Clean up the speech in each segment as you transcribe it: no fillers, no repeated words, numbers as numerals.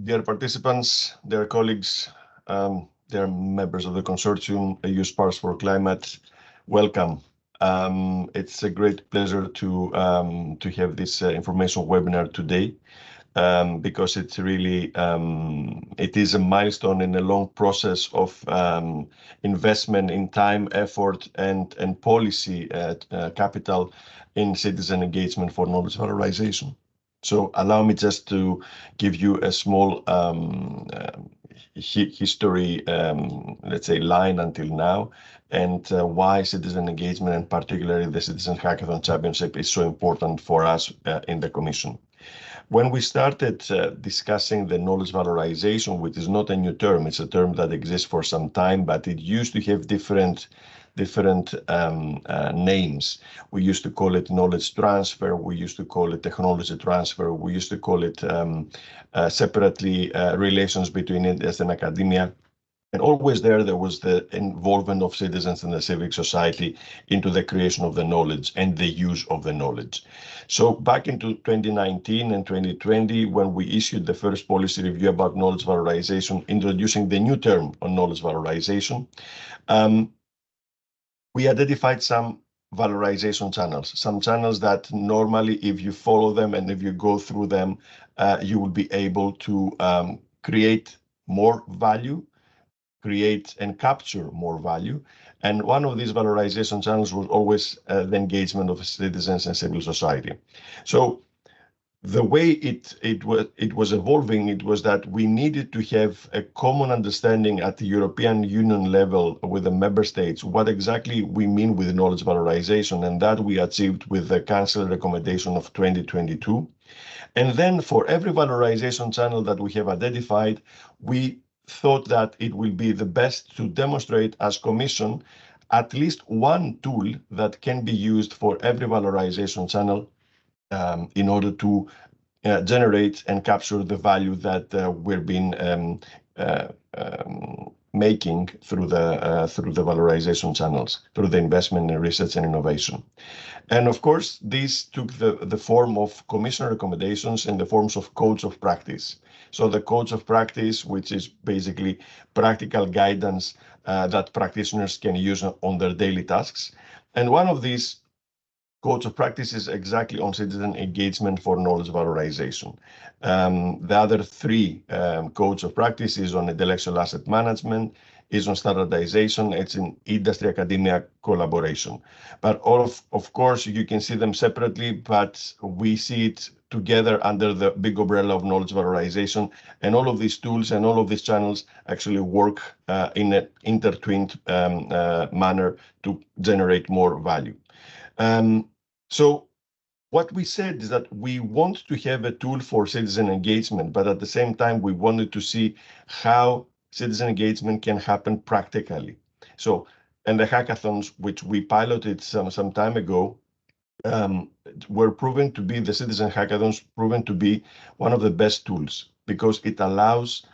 Dear participants, dear colleagues, dear members of the consortium, EU Sparks for Climate, welcome. It's a great pleasure to have this information webinar today because it's really it is a milestone in a long process of investment in time, effort, and policy capital in citizen engagement for knowledge valorization. So allow me just to give you a small history, let's say, line until now, and why citizen engagement, and particularly the Citizens Hackathon Championship, is so important for us in the Commission. When we started discussing the knowledge valorization, which is not a new term, it's a term that exists for some time, but it used to have different names. We used to call it knowledge transfer. We used to call it technology transfer. We used to call it separately relations between industry and academia. And always there was the involvement of citizens and the civic society into the creation of the knowledge and the use of the knowledge. So back into 2019 and 2020, when we issued the first policy review about knowledge valorization, introducing the new term on knowledge valorization, we identified some valorization channels, some channels that normally, if you follow them and if you go through them, you will be able to create more value, create and capture more value. And one of these valorization channels was always the engagement of citizens and civil society. So the way it was evolving, it was that we needed to have a common understanding at the European Union level with the member states what exactly we mean with knowledge valorization, and that we achieved with the Council recommendation of 2022. And then for every valorization channel that we have identified, we thought that it will be the best to demonstrate as Commission at least one tool that can be used for every valorization channel in order to generate and capture the value that we've been making through the valorization channels, through the investment in research and innovation. And of course, this took the form of Commission recommendations in the forms of codes of practice. So the codes of practice, which is basically practical guidance that practitioners can use on their daily tasks. And one of these codes of practice is exactly on citizen engagement for knowledge valorization. The other three codes of practice is on intellectual asset management, is on standardization, it's in industry academia collaboration. But all of course, you can see them separately, but we see it together under the big umbrella of knowledge valorization. And all of these tools and all of these channels actually work in an intertwined manner to generate more value. So what we said is that we want to have a tool for citizen engagement, but at the same time, we wanted to see how citizen engagement can happen practically. So, and the hackathons, which we piloted some time ago, were proven to be, the citizen hackathons proven to be one of the best tools because it allows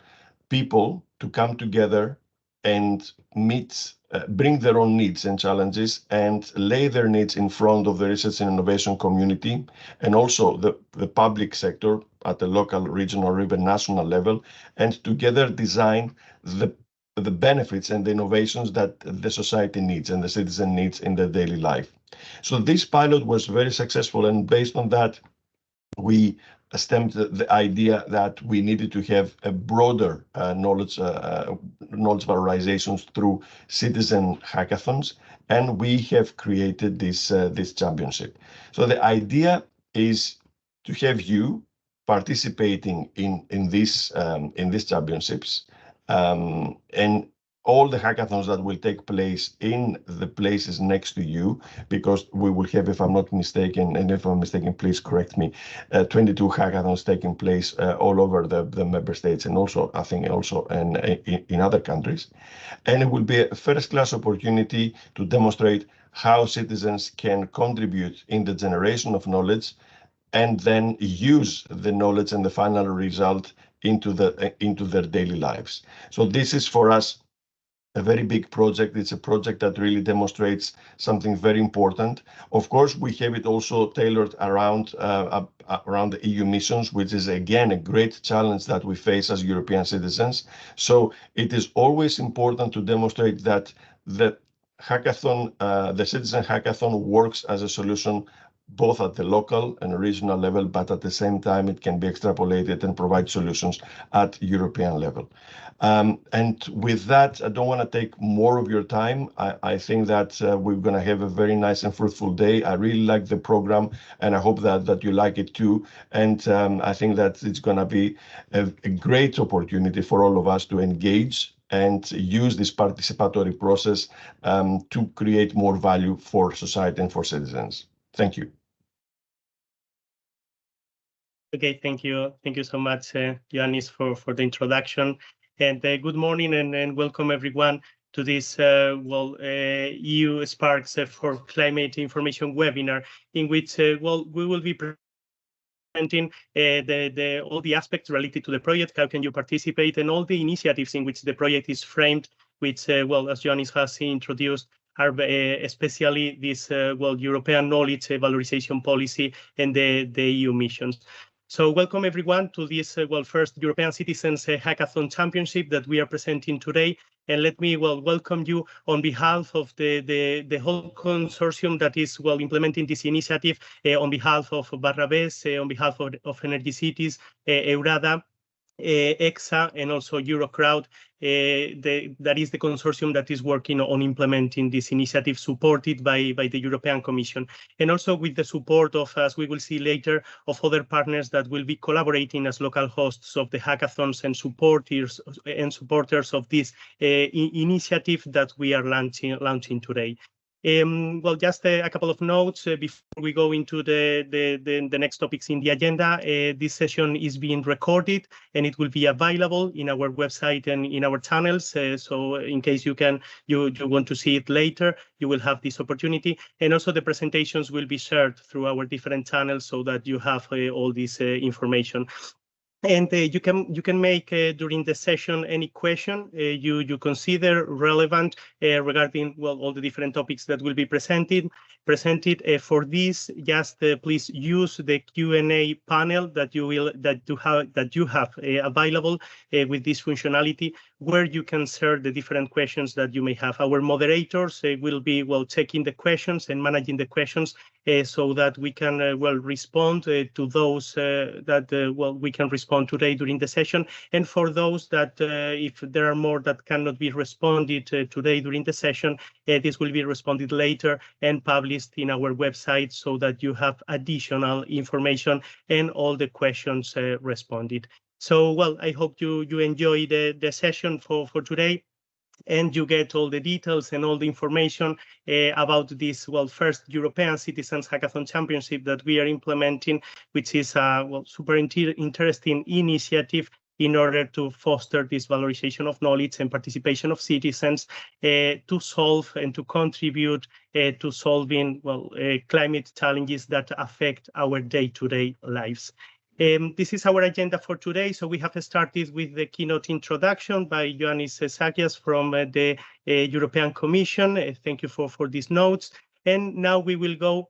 people to come together and meet, bring their own needs and challenges and lay their needs in front of the research and innovation community and also the public sector at the local, regional, or even national level, and together design the benefits and the innovations that the society needs and the citizen needs in their daily life. So this pilot was very successful, and based on that, we stemmed the idea that we needed to have a broader knowledge valorizations through citizen hackathons, and we have created this championship. So the idea is to have you participating in these championships, and all the hackathons that will take place in the places next to you, because we will have, if I'm not mistaken, and if I'm mistaken, please correct me, 22 hackathons taking place all over the member states, and also, I think, also in other countries. And it will be a first-class opportunity to demonstrate how citizens can contribute in the generation of knowledge and then use the knowledge and the final result into their daily lives. So this is for us a very big project. It's a project that really demonstrates something very important. Of course, we have it also tailored around the EU missions, which is again a great challenge that we face as European citizens. So it is always important to demonstrate that the hackathon, the citizen hackathon, works as a solution both at the local and regional level, but at the same time it can be extrapolated and provide solutions at European level. And with that, I don't want to take more of your time. I think that we're going to have a very nice and fruitful day. I really like the program, and I hope that you like it too. And I think that it's going to be a great opportunity for all of us to engage and use this participatory process to create more value for society and for citizens. Thank you. Okay, thank you. Thank you so much, Ioannis, for the introduction. And good morning and welcome everyone to this EU Sparks for Climate Information webinar, in which we will be presenting all the aspects related to the project, how can you participate, and all the initiatives in which the project is framed, which, as Ioannis has introduced, are especially this European knowledge valorization policy and the EU missions. So welcome everyone to this first European Citizens Hackathon Championship that we are presenting today. And let me welcome you on behalf of the whole consortium that is implementing this initiative, on behalf of Barrabés, on behalf of Energy Cities, Eurada, EXA, and also Eurocrowd. That is the consortium that is working on implementing this initiative, supported by the European Commission, and also with the support of, as we will see later, of other partners that will be collaborating as local hosts of the hackathons and supporters of this initiative that we are launching today. Just a couple of notes before we go into the next topics in the agenda. This session is being recorded and it will be available in our website and in our channels. So in case you want to see it later, you will have this opportunity. And also the presentations will be shared through our different channels so that you have all this information. And you can make during the session any question you consider relevant regarding all the different topics that will be presented. For this, just please use the Q&A panel that you have available with this functionality, where you can share the different questions that you may have. Our moderators will be checking the questions and managing the questions so that we can respond to those that we can respond today during the session. And for those that if there are more that cannot be responded today during the session, this will be responded later and published in our website so that you have additional information and all the questions responded. So, I hope you enjoy the session for today, and you get all the details and all the information about this first European Citizens Hackathon Championship that we are implementing, which is a super interesting initiative in order to foster this valorization of knowledge and participation of citizens to solve and to contribute to solving climate challenges that affect our day-to-day lives. This is our agenda for today. So we have started with the keynote introduction by Ioannis Sakias from the European Commission. Thank you for these notes. And now we will go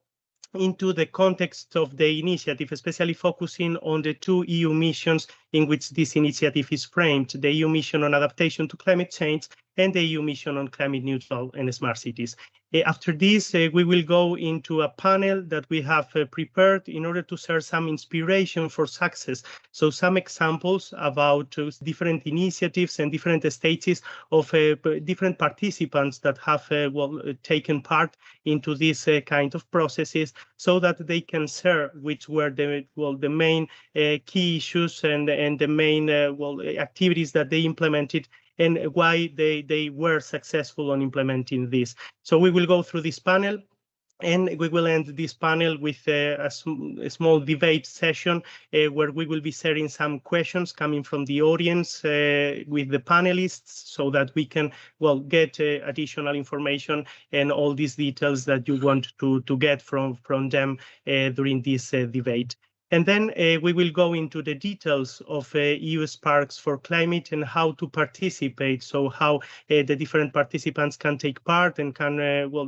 into the context of the initiative, especially focusing on the two EU missions in which this initiative is framed, the EU mission on adaptation to climate change and the EU mission on climate neutral and smart cities. After this, we will go into a panel that we have prepared in order to share some inspiration for success. So some examples about different initiatives and different stages of different participants that have taken part into these kind of processes, so that they can share which were the main key issues and the main activities that they implemented and why they were successful on implementing this. So we will go through this panel, and we will end this panel with a small debate session where we will be sharing some questions coming from the audience with the panelists, so that we can get additional information and all these details that you want to get from them during this debate. And then we will go into the details of EU Sparks for Climate and how to participate. So how the different participants can take part and can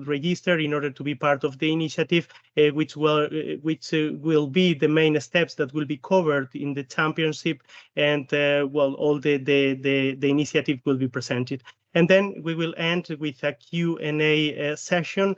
register in order to be part of the initiative, which will be the main steps that will be covered in the championship, and all the initiative will be presented. And then we will end with a Q&A session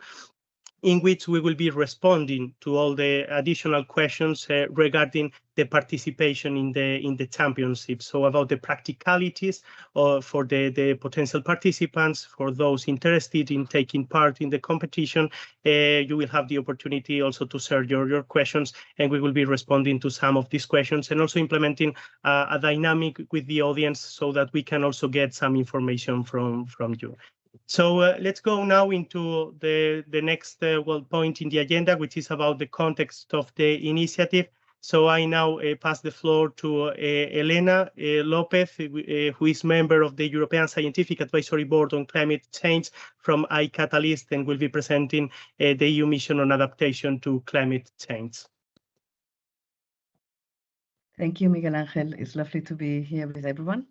in which we will be responding to all the additional questions regarding the participation in the championship. So about the practicalities for the potential participants, for those interested in taking part in the competition, you will have the opportunity also to share your questions, and we will be responding to some of these questions and also implementing a dynamic with the audience so that we can also get some information from you. So let's go now into the next point in the agenda, which is about the context of the initiative. So I now pass the floor to Elena Lopez, who is member of the European Scientific Advisory Board on Climate Change from iCatalyst, and will be presenting the EU mission on adaptation to climate change. Thank you, Miguel Angel. It's lovely to be here with everyone.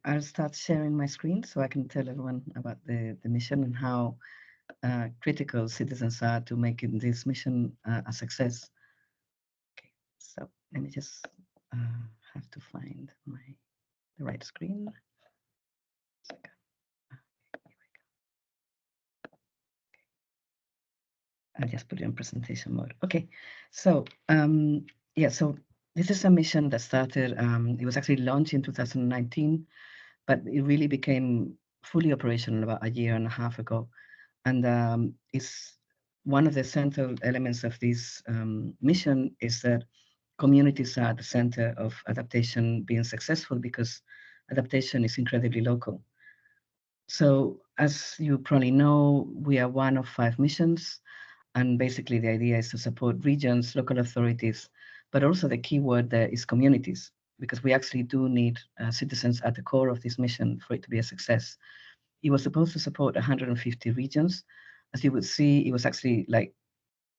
I'll start sharing my screen so I can tell everyone about the mission and how critical citizens are to making this mission a success. Okay, so let me just have to find the right screen. I'll just put it in presentation mode. Okay, so yeah, so this is a mission that started, it was actually launched in 2019, but it really became fully operational about a year and a half ago. And it's one of the central elements of this mission is that communities are at the center of adaptation being successful, because adaptation is incredibly local. So as you probably know, we are one of 5 missions. And basically the idea is to support regions, local authorities, but also the key word there is communities, because we actually do need citizens at the core of this mission for it to be a success. It was supposed to support 150 regions. As you would see, it was actually like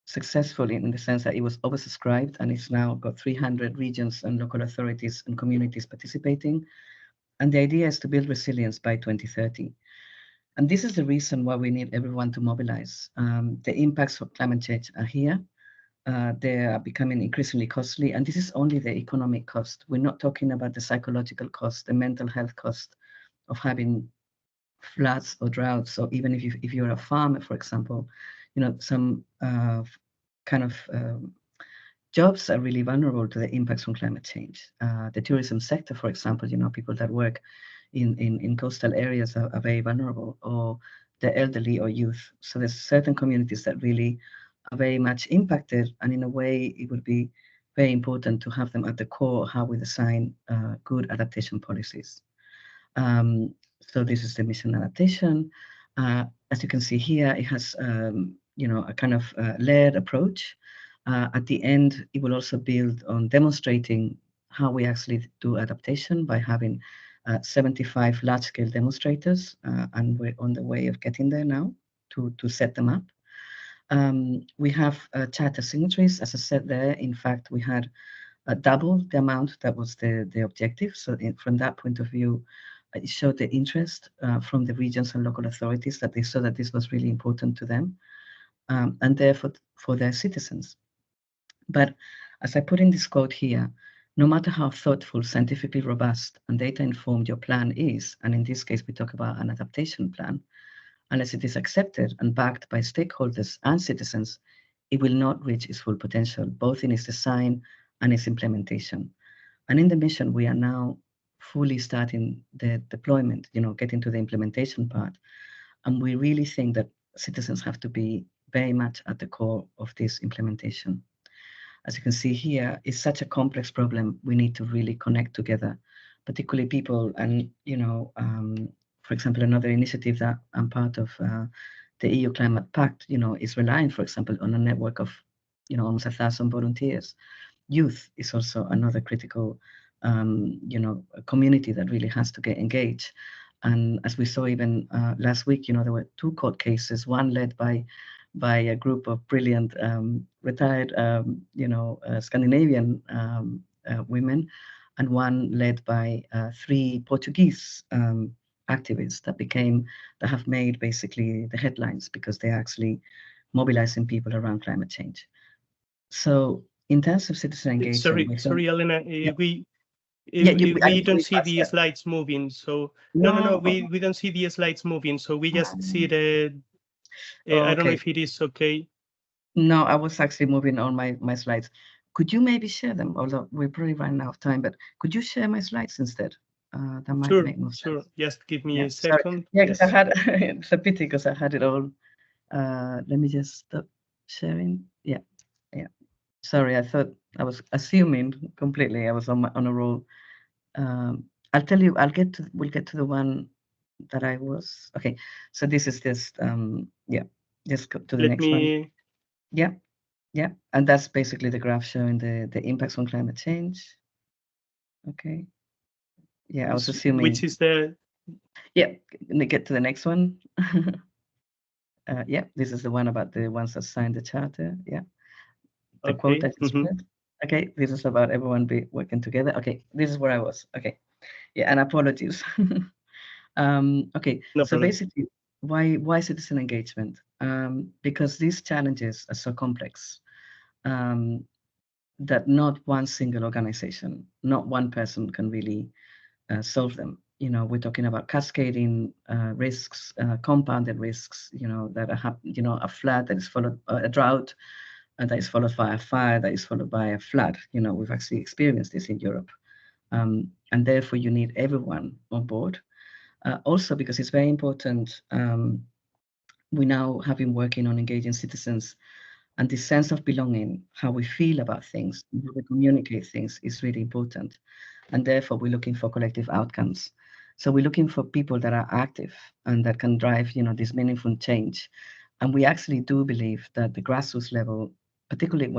successful in the sense that it was oversubscribed, and it's now got 300 regions and local authorities and communities participating. And the idea is to build resilience by 2030. And this is the reason why we need everyone to mobilize. The impacts of climate change are here. They are becoming increasingly costly, and this is only the economic cost. We're not talking about the psychological cost, the mental health cost of having floods or droughts, or even if you're a farmer, for example, you know, some kind of jobs are really vulnerable to the impacts from climate change. The tourism sector, for example, you know, people that work in coastal areas are very vulnerable, or the elderly or youth. So there's certain communities that really are very much impacted, and in a way it would be very important to have them at the core of how we design good adaptation policies. So this is the mission adaptation. As you can see here, it has you know, a kind of layered approach. At the end, it will also build on demonstrating how we actually do adaptation by having 75 large-scale demonstrators, and we're on the way of getting there now to set them up. We have charter signatories, as I said there. In fact, we had double the amount that was the objective. So from that point of view, it showed the interest from the regions and local authorities, that they saw that this was really important to them, and therefore for their citizens. But as I put in this quote here, no matter how thoughtful, scientifically robust, and data-informed your plan is, and in this case we talk about an adaptation plan, unless it is accepted and backed by stakeholders and citizens, it will not reach its full potential, both in its design and its implementation. And in the mission, we are now fully starting the deployment, you know, getting to the implementation part. And we really think that citizens have to be very much at the core of this implementation. As you can see here, it's such a complex problem. We need to really connect together, particularly people. And, you know, for example, another initiative that I'm part of, the EU Climate Pact, you know, is relying, for example, on a network of, you know, almost 1,000 volunteers. Youth is also another critical, you know, community that really has to get engaged. And as we saw even last week, you know, there were 2 court cases, one led by by a group of brilliant retired, Scandinavian women, and one led by 3 Portuguese activists that have made basically the headlines because they're actually mobilizing people around climate change. So in terms of citizen engagement, sorry, Elena, yeah. we I don't see fast, the yeah. slides moving. So No, we don't see the slides moving. So we just see the. okay. I don't know if it is okay. No, I was actually moving on my slides. Could you maybe share them? Although we're probably running out of time, but could you share my slides instead? That might make more Sure. sense. Just give me Yeah, a second. Yeah, because I Yes. had it's a pity because I had it all. Let me just stop sharing. Yeah. Sorry, I thought I was assuming completely I was on a roll. I'll tell you. We'll get to the one that I was. Okay. So this is just Just go to the next one. Yeah, and that's basically the graph showing the impacts on climate change. Okay. Yeah, I was assuming. Which is the. Yeah, get to the next one. Yeah, this is the one about the ones that signed the charter. Yeah, the quote I just read. Okay, this is about everyone be working together. Okay, this is where I was. Okay, yeah, and apologies. Okay, No so problem. basically, why citizen engagement? Because these challenges are so complex. That not one single organization, not one person can really solve them. We're talking about cascading risks, compounded risks. That a flood that is followed a drought, and that is followed by a fire, that is followed by a flood. We've actually experienced this in Europe, and therefore you need everyone on board. Also, because it's very important. We now have been working on engaging citizens. And this sense of belonging, how we feel about things, how we communicate things is really important. And therefore, we're looking for collective outcomes. So we're looking for people that are active and that can drive, this meaningful change. And we actually do believe that the grassroots level, particularly,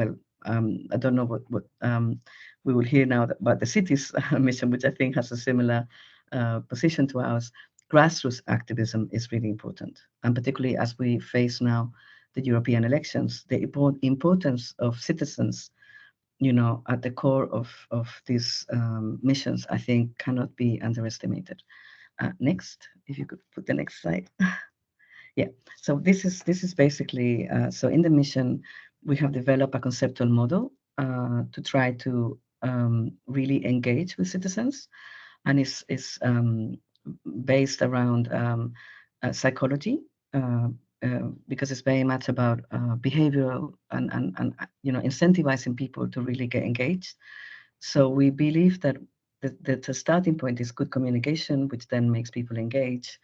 I don't know what we will hear now about the cities mission, which I think has a similar position to ours. Grassroots activism is really important. And particularly as we face now the European elections, the importance of citizens, at the core of these missions, I think cannot be underestimated. Next, if you could put the next slide. Yeah, so this is basically, so in the mission, we have developed a conceptual model to try to really engage with citizens, and it's based around psychology, because it's very much about behavioral and incentivizing people to really get engaged. So we believe that the starting point is good communication, which then makes people engage,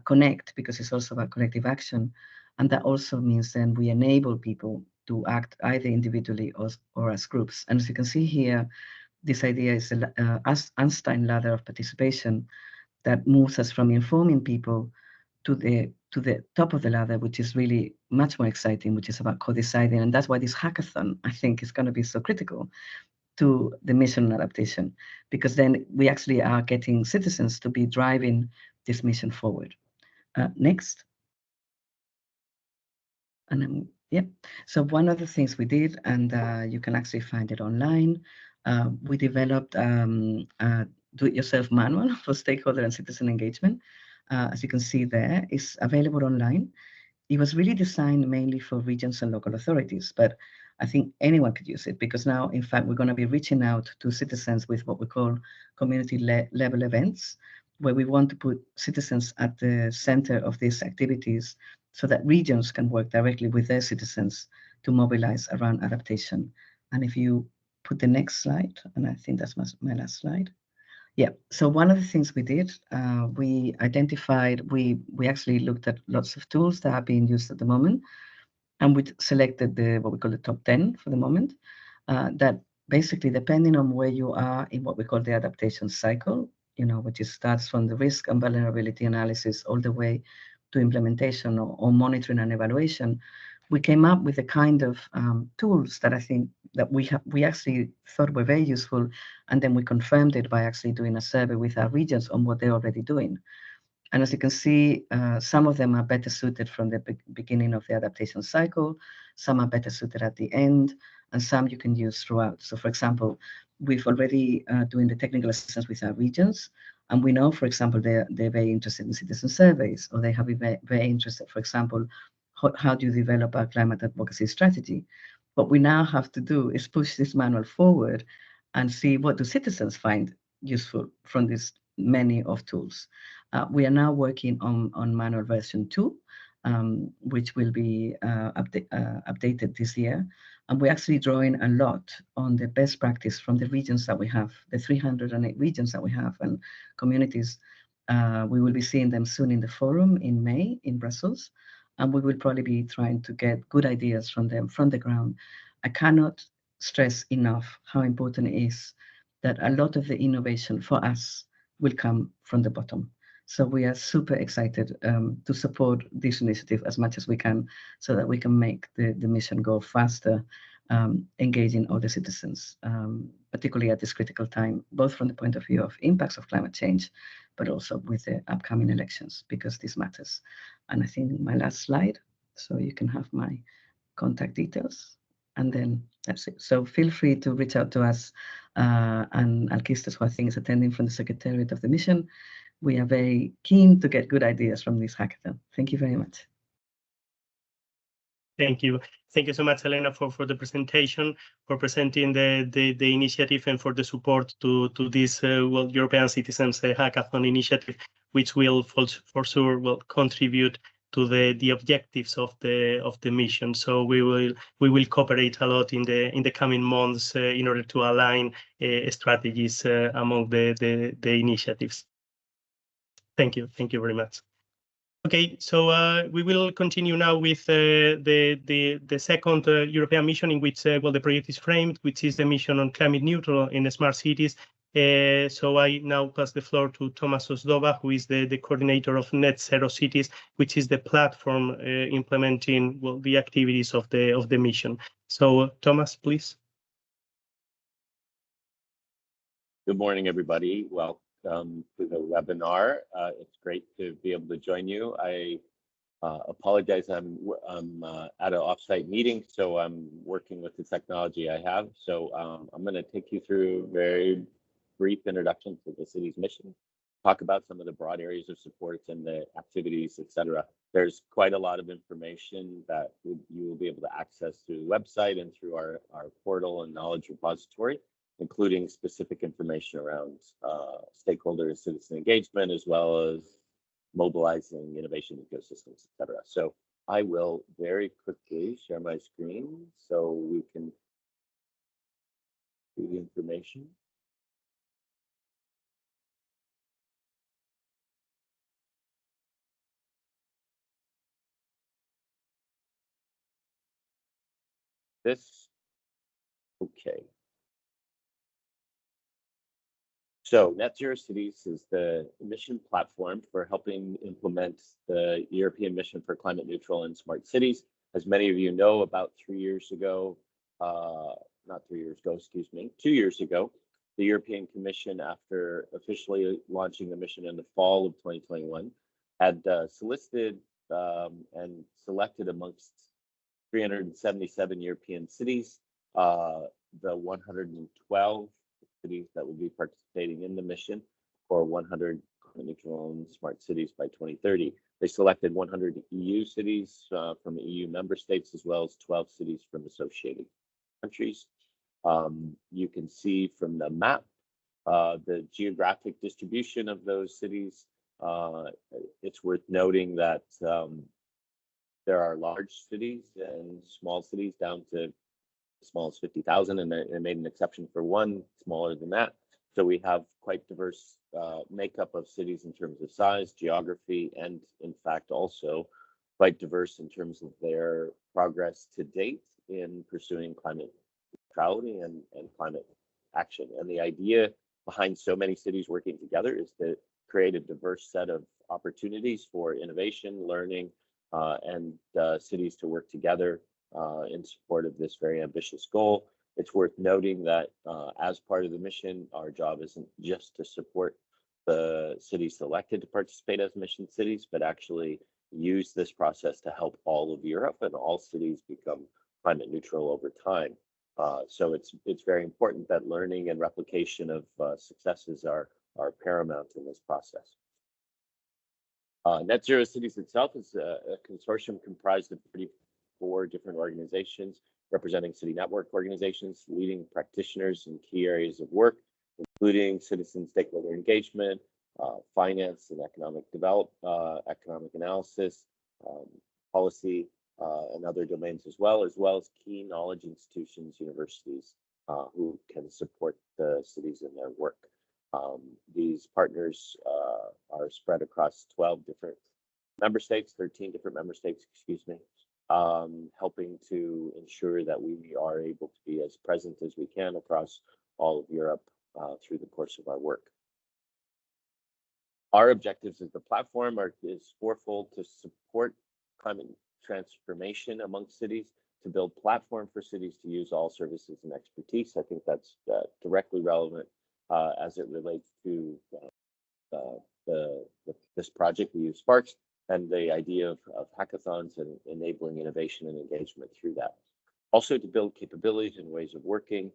connect, because it's also about collective action, and that also means then we enable people to act either individually or as groups. And as you can see here, this idea is a Einstein ladder of participation that moves us from informing people to the top of the ladder, which is really much more exciting, which is about co-deciding. And that's why this hackathon, I think, is going to be so critical to the mission adaptation, because then we actually are getting citizens to be driving this mission forward. Next. And then, yeah. So one of the things we did, and you can actually find it online, we developed a do-it-yourself manual for stakeholder and citizen engagement. As you can see there, it's available online. It was really designed mainly for regions and local authorities, but I think anyone could use it, because now, in fact, we're going to be reaching out to citizens with what we call community level events, where we want to put citizens at the center of these activities so that regions can work directly with their citizens to mobilize around adaptation. And if you put the next slide, and I think that's my last slide. Yeah, so one of the things we did, we identified, we actually looked at lots of tools that are being used at the moment, and we selected what we call the top 10 for the moment, that basically, depending on where you are in what we call the adaptation cycle, which starts from the risk and vulnerability analysis all the way to implementation or monitoring and evaluation, we came up with the kind of tools that I think that we actually thought were very useful, and then we confirmed it by actually doing a survey with our regions on what they're already doing. And as you can see, some of them are better suited from the beginning of the adaptation cycle, some are better suited at the end, and some you can use throughout. So for example, we've already doing the technical assistance with our regions, and we know, for example, they're very interested in citizen surveys, or they have been very interested, for example, how do you develop a climate advocacy strategy? What we now have to do is push this manual forward and see what do citizens find useful from this many of tools. We are now working on manual version 2, which will be updated this year. And we're actually drawing a lot on the best practice from the regions that we have, the 308 regions that we have and communities. We will be seeing them soon in the forum in May in Brussels. And we will probably be trying to get good ideas from them from the ground. I cannot stress enough how important it is that a lot of the innovation for us will come from the bottom. So we are super excited to support this initiative as much as we can so that we can make the mission go faster, engaging all the citizens, particularly at this critical time, both from the point of view of impacts of climate change, but also with the upcoming elections, because this matters. And I think my last slide, so you can have my contact details. And then that's it. So feel free to reach out to us and Alkistos, who I think is attending from the Secretariat of the Mission. We are very keen to get good ideas from this hackathon. Thank you very much. Thank you. Thank you so much, Elena, for the presentation, for presenting the initiative and for the support to this European Citizens Hackathon initiative, which will for sure will contribute to the objectives of the mission. So we will cooperate a lot in the coming months in order to align strategies among the initiatives. Thank you very much. Okay, so we will continue now with the second European mission in which the project is framed, which is the mission on climate neutral in smart cities. So I now pass the floor to Thomas Osdova, who is the coordinator of Net Zero Cities, which is the platform implementing the activities of the mission. So Thomas, please. Good morning, everybody. Welcome to the webinar. It's great to be able to join you. I apologize, I'm at an offsite meeting, so I'm working with the technology I have. So I'm going to take you through a very brief introduction to the city's mission, talk about some of the broad areas of support and the activities, etc. There's quite a lot of information that you will be able to access through the website and through our portal and knowledge repository, including specific information around stakeholder and citizen engagement, as well as mobilizing innovation ecosystems, etc. So I will very quickly share my screen so we can see the information. Okay. So Net Zero Cities is the mission platform for helping implement the European mission for climate neutral and smart cities. As many of you know, about 2 years ago, the European Commission, after officially launching the mission in the fall of 2021, had solicited and selected amongst 377 European cities, the 112 cities that will be participating in the mission for 100 climate neutral and smart cities by 2030. They selected 100 EU cities from EU member states, as well as 12 cities from associated countries. You can see from the map the geographic distribution of those cities. It's worth noting that there are large cities and small cities down to as small as 50,000, and they made an exception for one smaller than that. So we have quite diverse makeup of cities in terms of size, geography, and in fact also quite diverse in terms of their progress to date in pursuing climate neutrality and climate action. And the idea behind so many cities working together is to create a diverse set of opportunities for innovation, learning, and cities to work together in support of this very ambitious goal. It's worth noting that as part of the mission, our job isn't just to support the cities selected to participate as mission cities, but actually use this process to help all of Europe and all cities become climate neutral over time. So it's very important that learning and replication of successes are paramount in this process. Net Zero Cities itself is a consortium comprised of 34 different organizations representing city network organizations, leading practitioners in key areas of work, including citizen stakeholder engagement, finance and economic economic analysis, policy, and other domains as well as key knowledge institutions, universities, who can support the cities in their work. These partners are spread across 12 different member states, 13 different member states, excuse me, helping to ensure that we are able to be as present as we can across all of Europe through the course of our work. Our objectives as the platform is fourfold: to support climate transformation among cities, to build platform for cities to use all services and expertise. I think that's directly relevant as it relates to this project, the EU Sparks, and the idea of hackathons and enabling innovation and engagement through that. Also to build capabilities and ways of working,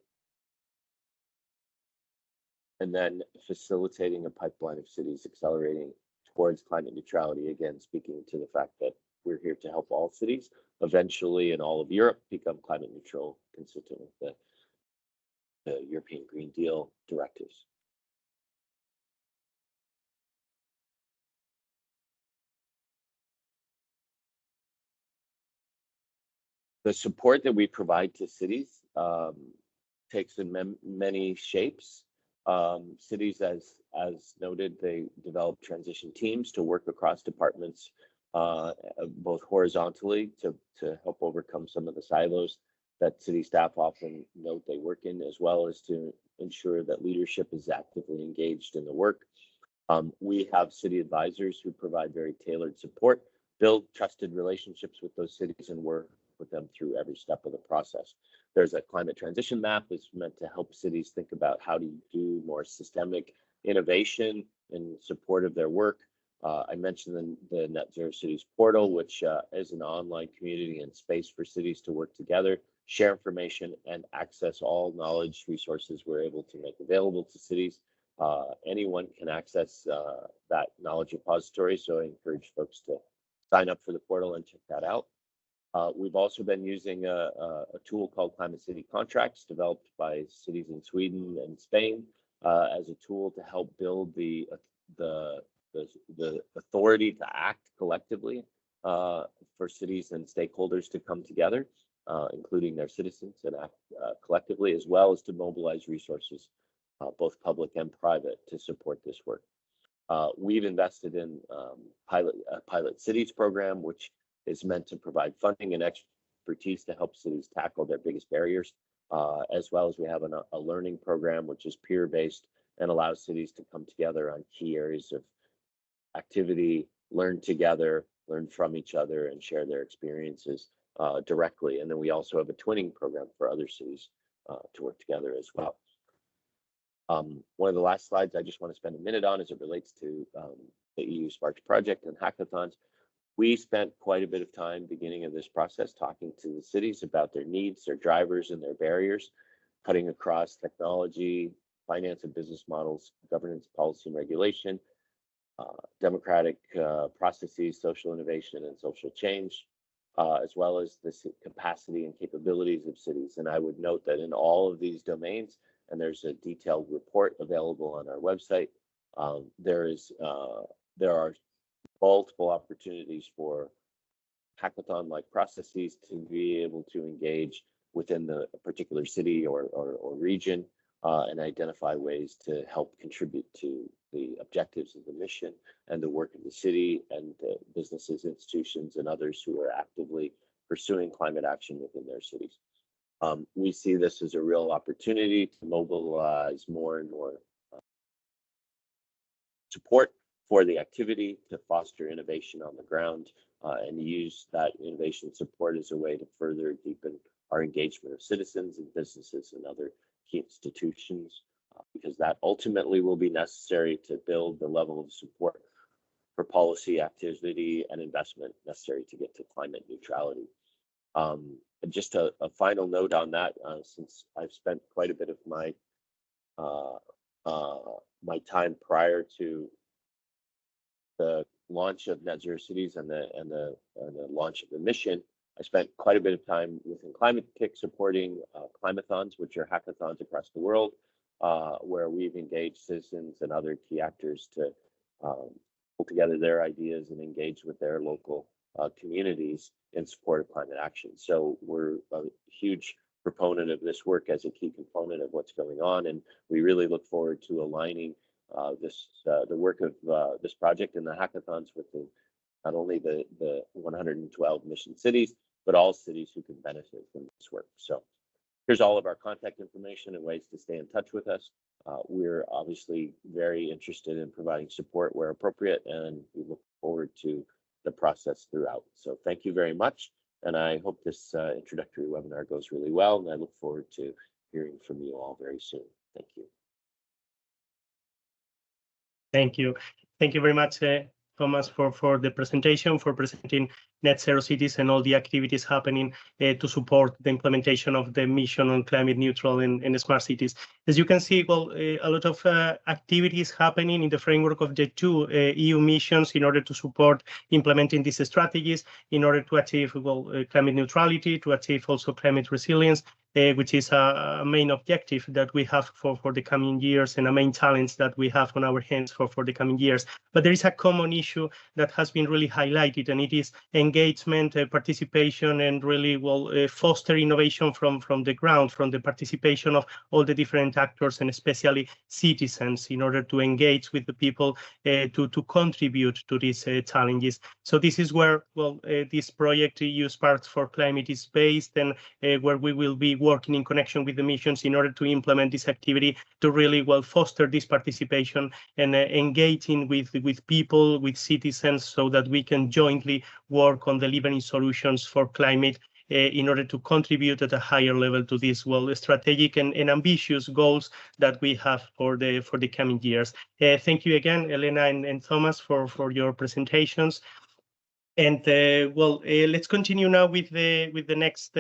and then facilitating a pipeline of cities accelerating towards climate neutrality, again, speaking to the fact that we're here to help all cities eventually in all of Europe become climate neutral, consistent with the European Green Deal directives. The support that we provide to cities takes in many shapes. Cities, as noted, they develop transition teams to work across departments, both horizontally to help overcome some of the silos that city staff often note they work in, as well as to ensure that leadership is actively engaged in the work. We have city advisors who provide very tailored support, build trusted relationships with those cities, and work with them through every step of the process. There's a climate transition map that's meant to help cities think about how to do more systemic innovation in support of their work. I mentioned the Net Zero Cities portal, which is an online community and space for cities to work together, share information, and access all knowledge resources we're able to make available to cities. Anyone can access that knowledge repository, so I encourage folks to sign up for the portal and check that out. We've also been using a tool called Climate City Contracts, developed by cities in Sweden and Spain, as a tool to help build the authority to act collectively for cities and stakeholders to come together, including their citizens, and act collectively, as well as to mobilize resources, both public and private, to support this work. We've invested in a pilot cities program, which is meant to provide funding and expertise to help cities tackle their biggest barriers, as well as we have a learning program, which is peer-based and allows cities to come together on key areas of activity, learn together, learn from each other, and share their experiences directly. And then we also have a twinning program for other cities to work together as well. One of the last slides I just want to spend a minute on as it relates to the EU Sparks project and hackathons. We spent quite a bit of time beginning of this process talking to the cities about their needs, their drivers, and their barriers, cutting across technology, finance and business models, governance, policy, and regulation, democratic processes, social innovation, and social change, as well as the capacity and capabilities of cities. And I would note that in all of these domains, and there's a detailed report available on our website, there are multiple opportunities for hackathon-like processes to be able to engage within the particular city or region and identify ways to help contribute to the objectives of the mission and the work of the city and the businesses, institutions, and others who are actively pursuing climate action within their cities. We see this as a real opportunity to mobilize more and more support for the activity, to foster innovation on the ground, and use that innovation support as a way to further deepen our engagement of citizens and businesses and other key institutions because that ultimately will be necessary to build the level of support for policy activity and investment necessary to get to climate neutrality. And just a final note on that, since I've spent quite a bit of my my time prior to the launch of Net Zero Cities and the launch of the mission, I spent quite a bit of time within Climate Kick supporting climathons, which are hackathons across the world, where we've engaged citizens and other key actors to pull together their ideas and engage with their local communities in support of climate action. So we're a huge proponent of this work as a key component of what's going on, and we really look forward to aligning the work of this project and the hackathons with not only the 112 mission cities, but all cities who can benefit from this work. So here's all of our contact information and ways to stay in touch with us. We're obviously very interested in providing support where appropriate, and we look forward to the process throughout. So thank you very much. And I hope this introductory webinar goes really well, and I look forward to hearing from you all very soon. Thank you. Thank you. Thank you very much, Thomas, for the presentation, for presenting Net Zero Cities and all the activities happening to support the implementation of the mission on climate neutral and smart cities. As you can see, well, a lot of activities happening in the framework of the two EU missions in order to support implementing these strategies, in order to achieve, well, climate neutrality, to achieve also climate resilience, which is a main objective that we have for the coming years and a main challenge that we have on our hands for the coming years. But there is a common issue that has been really highlighted, and it is engagement, participation, and really, well, foster innovation from the ground, from the participation of all the different actors and especially citizens in order to engage with the people to contribute to these challenges. So this is where, well, this project EU Sparks for Climate is based, and where we will be working in connection with the missions in order to implement this activity to really, well, foster this participation and engaging with people, with citizens, so that we can jointly work on delivering solutions for climate in order to contribute at a higher level to these, well, strategic and ambitious goals that we have for the coming years. Thank you again, Elena and Thomas, for your presentations. And well, let's continue now with the next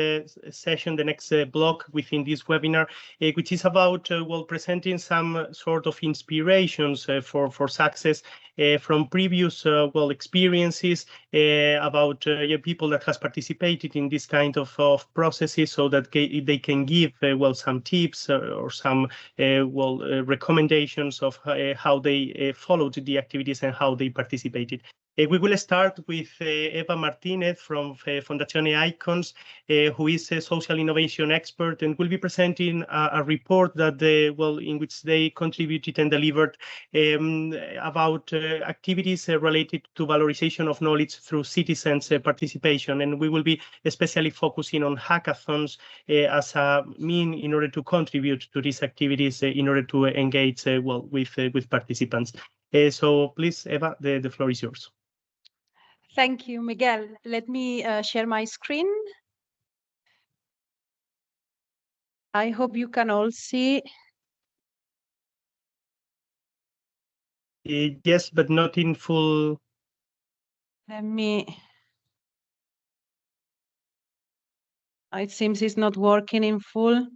session, the next block within this webinar, which is about well, presenting some sort of inspirations for success from previous well, experiences about people that has participated in this kind of processes, so that they can give well, some tips or some well, recommendations of how they followed the activities and how they participated. We will start with Eva Martinez from Fondazione Icons, who is a social innovation expert and will be presenting a report that well, in which they contributed and delivered about activities related to valorization of knowledge through citizens' participation. And we will be especially focusing on hackathons as a mean in order to contribute to these activities, in order to engage well, with participants. So please, Eva, the floor is yours. Thank you, Miguel. Let me share my screen. I hope you can all see. Yes, but not in full. Let me. It seems it's not working in full.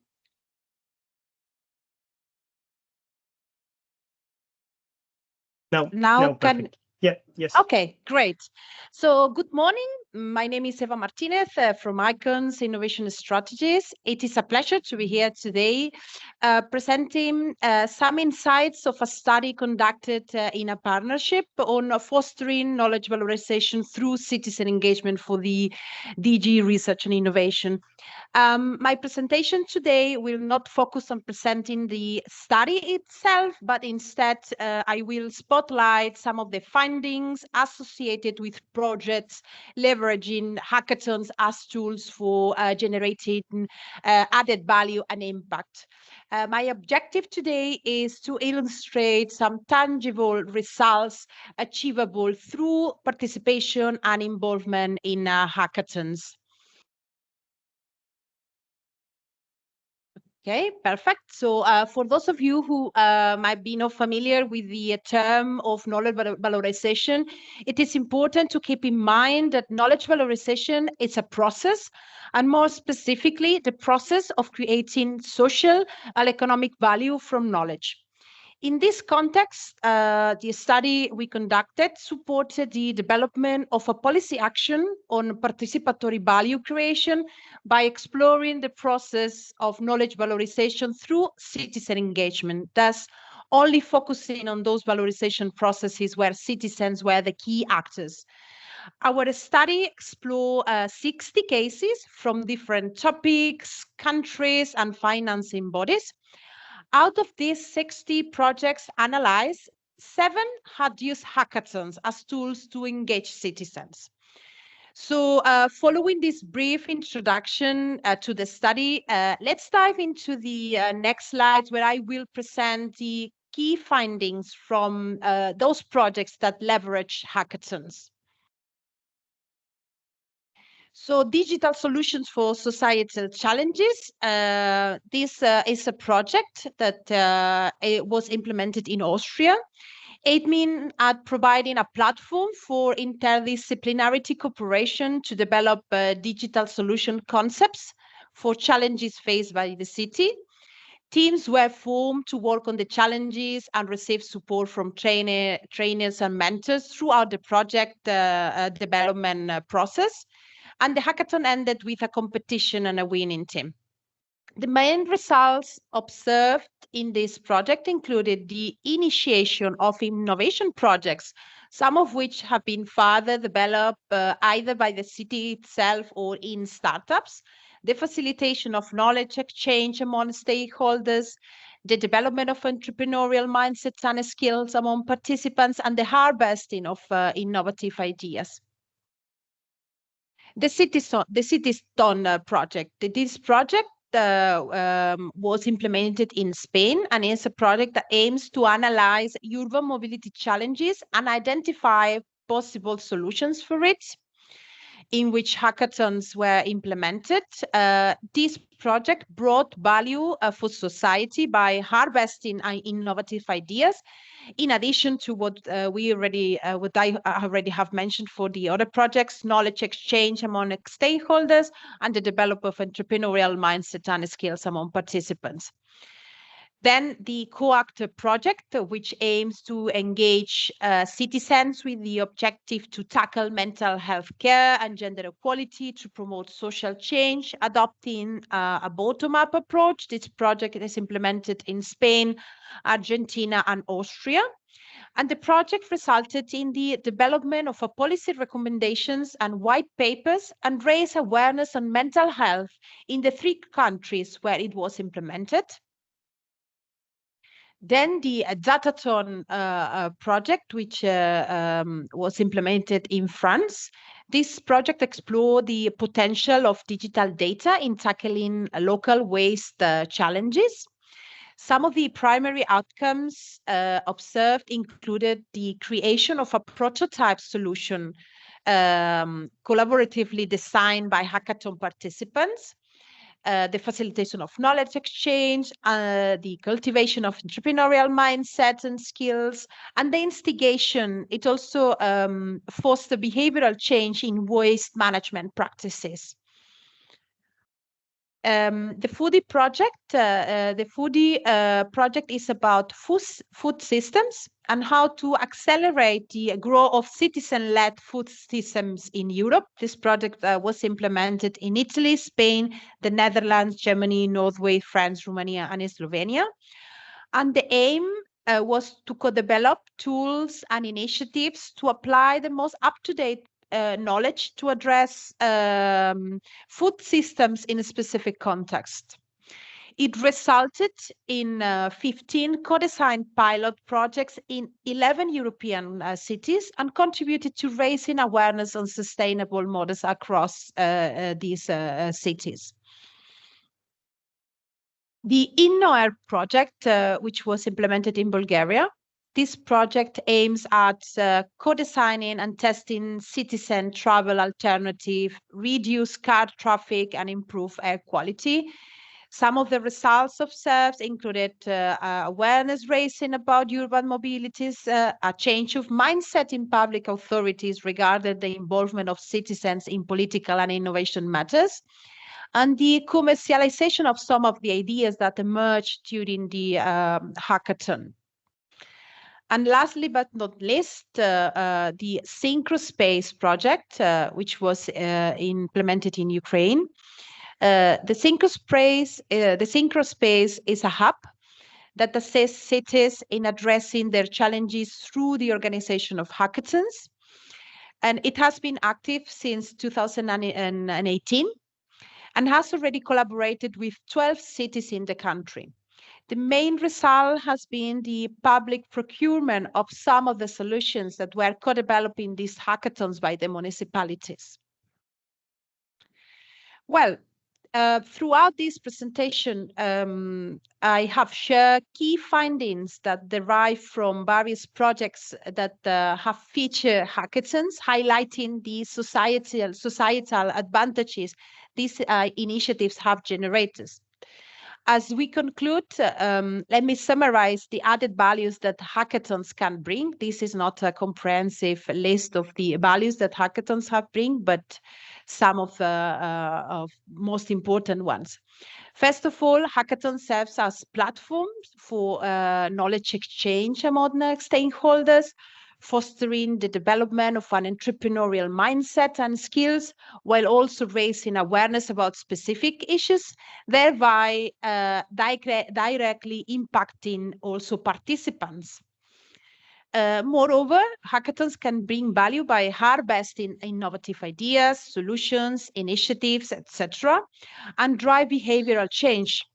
Now can. Yeah, yes. Okay, great. So good morning. My name is Eva Martinez from Icons Innovation Strategies. It is a pleasure to be here today presenting some insights of a study conducted in a partnership on fostering knowledge valorization through citizen engagement for the DG Research and Innovation. My presentation today will not focus on presenting the study itself, but instead I will spotlight some of the findings associated with projects leveraging hackathons as tools for generating added value and impact. My objective today is to illustrate some tangible results achievable through participation and involvement in hackathons. Okay, perfect. So for those of you who might be not familiar with the term of knowledge valorization, it is important to keep in mind that knowledge valorization is a process, and more specifically, the process of creating social and economic value from knowledge. In this context, the study we conducted supported the development of a policy action on participatory value creation by exploring the process of knowledge valorization through citizen engagement, thus only focusing on those valorization processes where citizens were the key actors. Our study explored 60 cases from different topics, countries, and financing bodies. Out of these 60 projects analyzed, 7 had used hackathons as tools to engage citizens. So following this brief introduction to the study, let's dive into the next slides where I will present the key findings from those projects that leverage hackathons. So digital solutions for societal challenges. This is a project that it was implemented in Austria, aiming at providing a platform for interdisciplinarity cooperation to develop digital solution concepts for challenges faced by the city. Teams were formed to work on the challenges and receive support from trainers and mentors throughout the project development process. And the hackathon ended with a competition and a winning team. The main results observed in this project included the initiation of innovation projects, some of which have been further developed either by the city itself or in startups, the facilitation of knowledge exchange among stakeholders, the development of entrepreneurial mindsets and skills among participants, and the harvesting of innovative ideas. The Citystone project. This project was implemented in Spain and is a project that aims to analyze urban mobility challenges and identify possible solutions for it, in which hackathons were implemented. This project brought value for society by harvesting innovative ideas, in addition to what I already have mentioned for the other projects, knowledge exchange among stakeholders and the development of entrepreneurial mindset and skills among participants. Then the co-actor project, which aims to engage citizens with the objective to tackle mental health care and gender equality to promote social change, adopting a bottom-up approach. This project is implemented in Spain, Argentina, and Austria. And the project resulted in the development of a policy recommendations and white papers and raised awareness on mental health in the 3 countries where it was implemented. Then the Adaptation project, which was implemented in France. This project explored the potential of digital data in tackling local waste challenges. Some of the primary outcomes observed included the creation of a prototype solution collaboratively designed by hackathon participants, the facilitation of knowledge exchange, the cultivation of entrepreneurial mindset and skills, and the instigation. It also fostered behavioral change in waste management practices. The Foodie project. The Foodie project is about food systems and how to accelerate the growth of citizen-led food systems in Europe. This project was implemented in Italy, Spain, the Netherlands, Germany, Norway, France, Romania, and Slovenia. And the aim was to co-develop tools and initiatives to apply the most up-to-date knowledge to address food systems in a specific context. It resulted in 15 co-designed pilot projects in 11 European cities and contributed to raising awareness on sustainable models across these cities. The InnoAir project, which was implemented in Bulgaria. This project aims at co-designing and testing citizen travel alternative, reduce car traffic, and improve air quality. Some of the results observed included awareness raising about urban mobilities, a change of mindset in public authorities regarding the involvement of citizens in political and innovation matters, and the commercialization of some of the ideas that emerged during the hackathon. And lastly, but not least, the Synchrospace project, which was implemented in Ukraine. The Synchrospace is a hub that assists cities in addressing their challenges through the organization of hackathons. And it has been active since 2018 and has already collaborated with 12 cities in the country. The main result has been the public procurement of some of the solutions that were co-developed in these hackathons by the municipalities. Well, throughout this presentation, I have shared key findings that derive from various projects that have featured hackathons, highlighting the societal advantages these initiatives have generated. As we conclude, let me summarize the added values that hackathons can bring. This is not a comprehensive list of the values that hackathons have bring, but some of the most important ones. First of all, hackathon serves as platforms for knowledge exchange among stakeholders, fostering the development of an entrepreneurial mindset and skills, while also raising awareness about specific issues, thereby directly impacting also participants. Moreover, hackathons can bring value by harvesting innovative ideas, solutions, initiatives, etc., and drive behavioral change.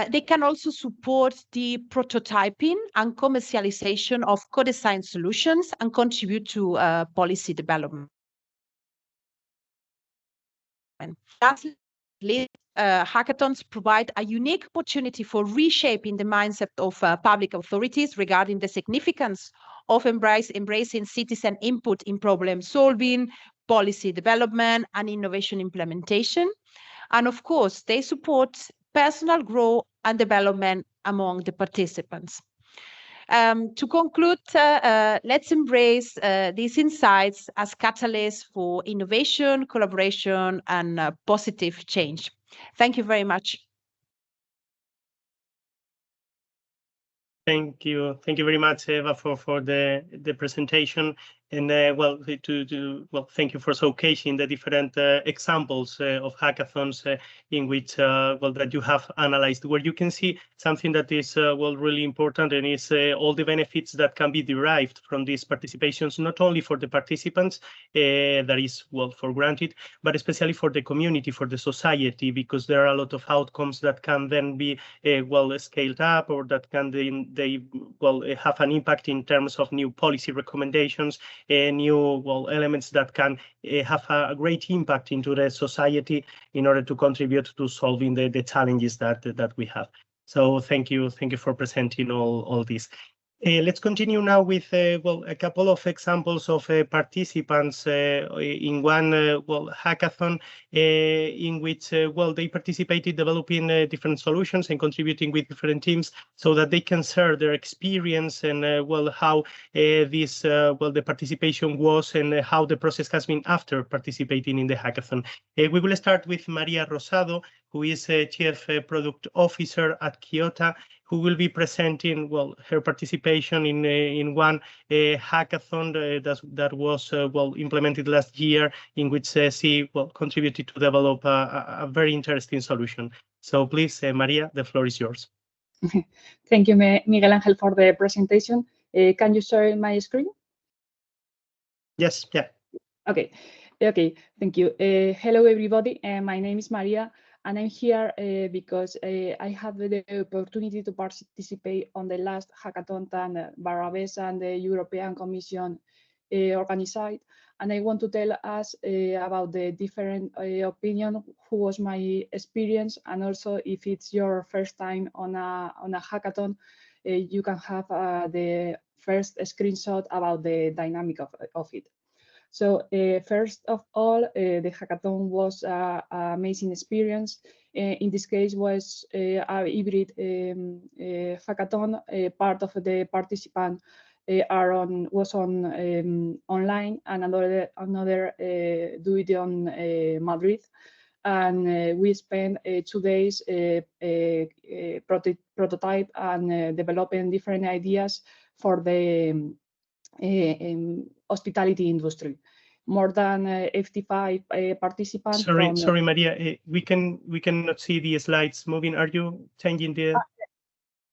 They can also support the prototyping and commercialization of co-designed solutions and contribute to policy development. Lastly, hackathons provide a unique opportunity for reshaping the mindset of public authorities regarding the significance of embracing citizen input in problem solving, policy development, and innovation implementation. And of course, they support personal growth and development among the participants. To conclude, let's embrace these insights as catalysts for innovation, collaboration, and positive change. Thank you very much. Thank you very much, Eva, for the presentation. And thank you for showcasing the different examples of hackathons in which that you have analyzed, where you can see something that is really important, and is all the benefits that can be derived from these participations, not only for the participants, that is for granted, but especially for the community, for the society, because there are a lot of outcomes that can then be scaled up, or that can they have an impact in terms of new policy recommendations, new elements that can have a great impact into the society in order to contribute to solving the challenges that we have. So thank you for presenting all this. Let's continue now with a couple of examples of participants in one hackathon in which they participated developing different solutions and contributing with different teams, so that they can share their experience and how this the participation was, and how the process has been after participating in the hackathon. We will start with Maria Rosado, who is a Chief Product Officer at Kyoto, who will be presenting her participation in one hackathon that was implemented last year, in which she contributed to develop a very interesting solution. So please, Maria, the floor is yours. Thank you, Miguel Ángel, for the presentation. Can you share my screen? Yes, yeah. Okay, thank you. Hello, everybody. My name is Maria, and I'm here because I had the opportunity to participate on the last hackathon that Barrabés and the European Commission organized. And I want to tell us about the different opinion, who was my experience, and also if it's your first time on a hackathon, you can have the first screenshot about the dynamic of it. So first of all, the hackathon was an amazing experience. In this case was a hybrid hackathon. Part of the participants was on online, and another do it on Madrid. And we spent 2 days prototype and developing different ideas for the hospitality industry. More than 85 participants. Sorry, Maria. We cannot see the slides moving. Are you changing the?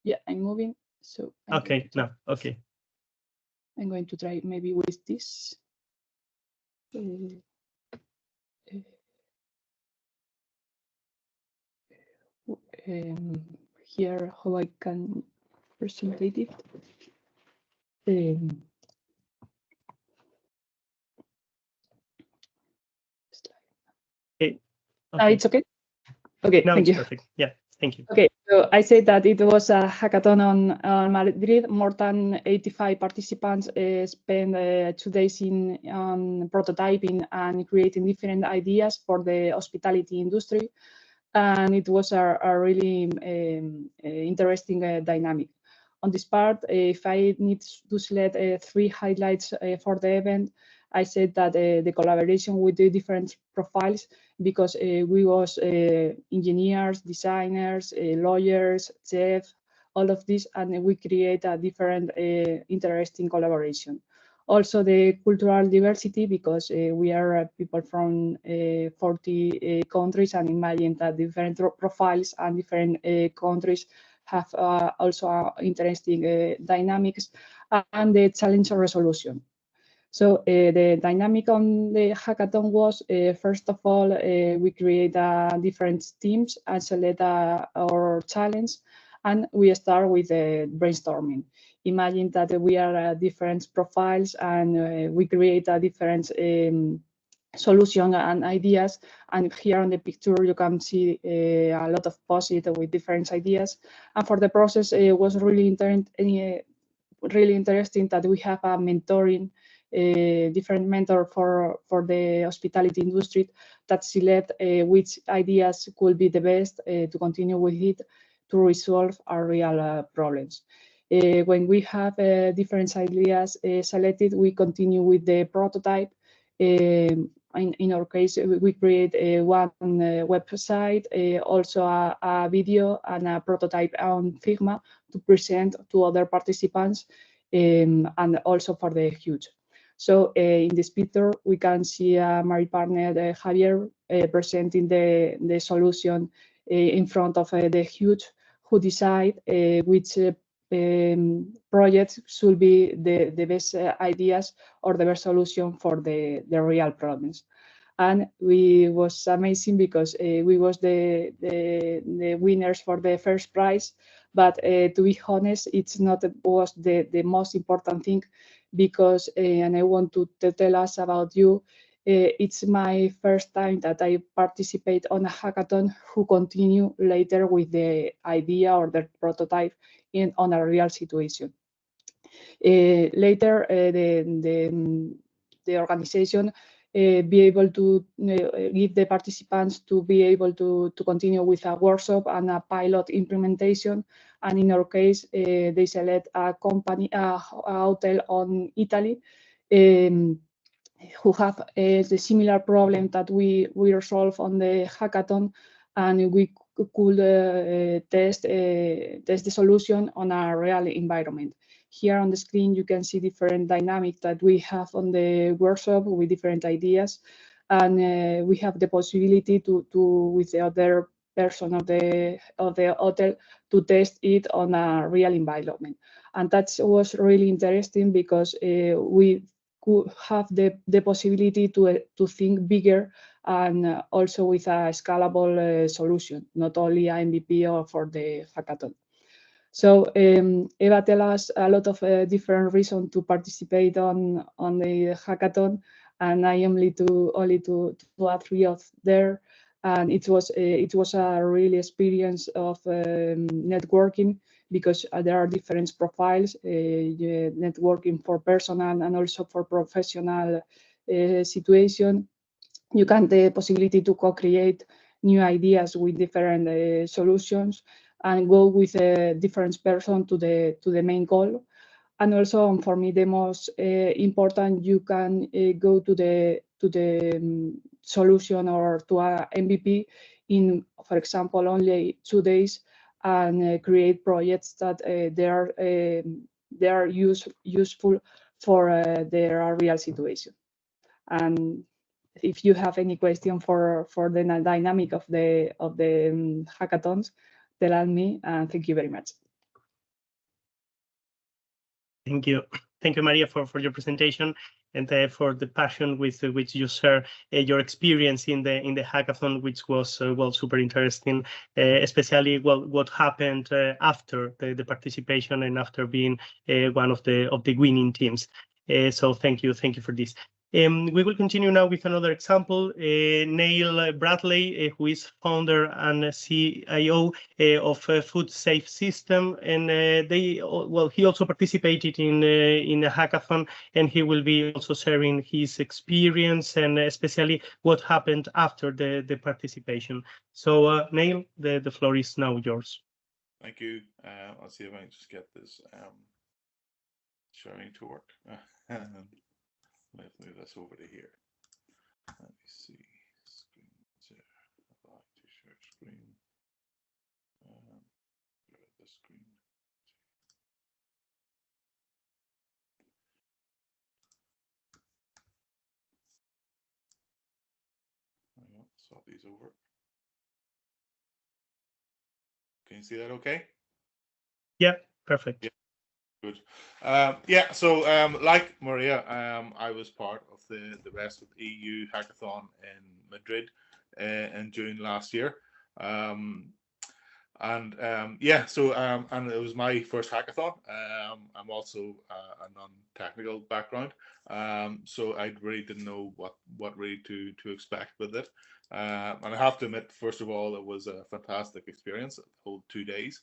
Yeah, I'm moving. So okay, no, okay. I'm going to try maybe with this. Here, how I can present it. Okay. It's okay. Okay, now thank you. Perfect. Yeah, thank you. Okay, so I said that it was a hackathon on Madrid. More than 85 participants spent 2 days on prototyping and creating different ideas for the hospitality industry. And it was a really interesting dynamic. On this part, if I need to select 3 highlights for the event, I said that the collaboration with the different profiles, because we was engineers, designers, lawyers, chefs, all of this, and we create a different interesting collaboration. Also the cultural diversity, because we are people from 40 countries, and imagine that different profiles and different countries have also interesting dynamics, and the challenge resolution. So the dynamic on the hackathon was, first of all, we create different teams and select our challenge, and we start with brainstorming. Imagine that we are different profiles, and we create a different solution and ideas. And here on the picture, you can see a lot of post-it with different ideas. And for the process, it was really interesting that we have a mentoring, different mentor for the hospitality industry that select which ideas could be the best to continue with it to resolve our real problems. When we have different ideas selected, we continue with the prototype. In our case, we create one website, also a video and a prototype on Figma to present to other participants, and also for the huge. So in this picture, we can see my partner Javier presenting the solution in front of the huge, who decide which projects should be the best ideas or the best solution for the real problems. And we was amazing because we was the winners for the first prize. But to be honest, it's not was the most important thing, because and I want to tell us about you. It's my first time that I participate on a hackathon who continue later with the idea or the prototype on a real situation. Later, the organization be able to give the participants to be able to continue with a workshop and a pilot implementation. And in our case, they select a company, a hotel on Italy, who have the similar problem that we resolve on the hackathon, and we could test the solution on a real environment. Here on the screen, you can see different dynamics that we have on the workshop with different ideas, and we have the possibility to with the other person of the hotel to test it on a real environment. And that was really interesting, because we could have the possibility to think bigger, and also with a scalable solution, not only a MVP or for the hackathon. So Eva tell us a lot of different reasons to participate on the hackathon, and I am only to add 3 of there. And it was a real experience of networking, because there are different profiles, networking for personal and also for professional situation. You can the possibility to co-create new ideas with different solutions and go with a different person to the main goal. And also, for me, the most important, you can go to the solution or to a MVP in, for example, only 2 days, and create projects that they are useful for their real situation. And if you have any question for the dynamic of the hackathons, tell me, and thank you very much. Thank you, Maria, for your presentation and for the passion with which you share your experience in the hackathon, which was well, super interesting, especially what happened after the participation and after being one of the winning teams. So thank you for this. We will continue now with another example. Neil Bradley, who is founder and CIO of Food Safe System, and he also participated in a hackathon, and he will be also sharing his experience and especially what happened after the participation. So Neil, the floor is now yours. Thank you. I'll see if I can just get this sharing to work. Let's move this over to here. Let me see. Screen share. Apply to share screen. The screen. Swap these over. Can you see that okay? Yeah, perfect. Yeah. Good. So like Maria, I was part of the Rest with EU hackathon in Madrid in June last year. And it was my first hackathon. I'm also a non-technical background, so I really didn't know what really to expect with it. And I have to admit, first of all, it was a fantastic experience, the whole 2 days,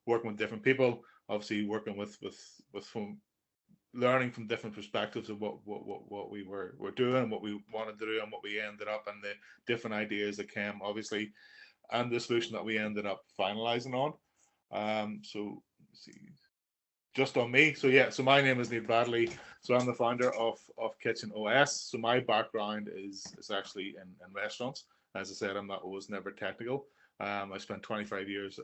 working with different people. Obviously, working with from learning from different perspectives of what we were doing, what we wanted to do, and what we ended up, and the different ideas that came, obviously, and the solution that we ended up finalizing on. So let's see, just on me. So yeah, so my name is Neil Bradley. So I'm the founder of Kitchen OS. So my background is actually in restaurants. As I said, I was never technical. I spent 25 years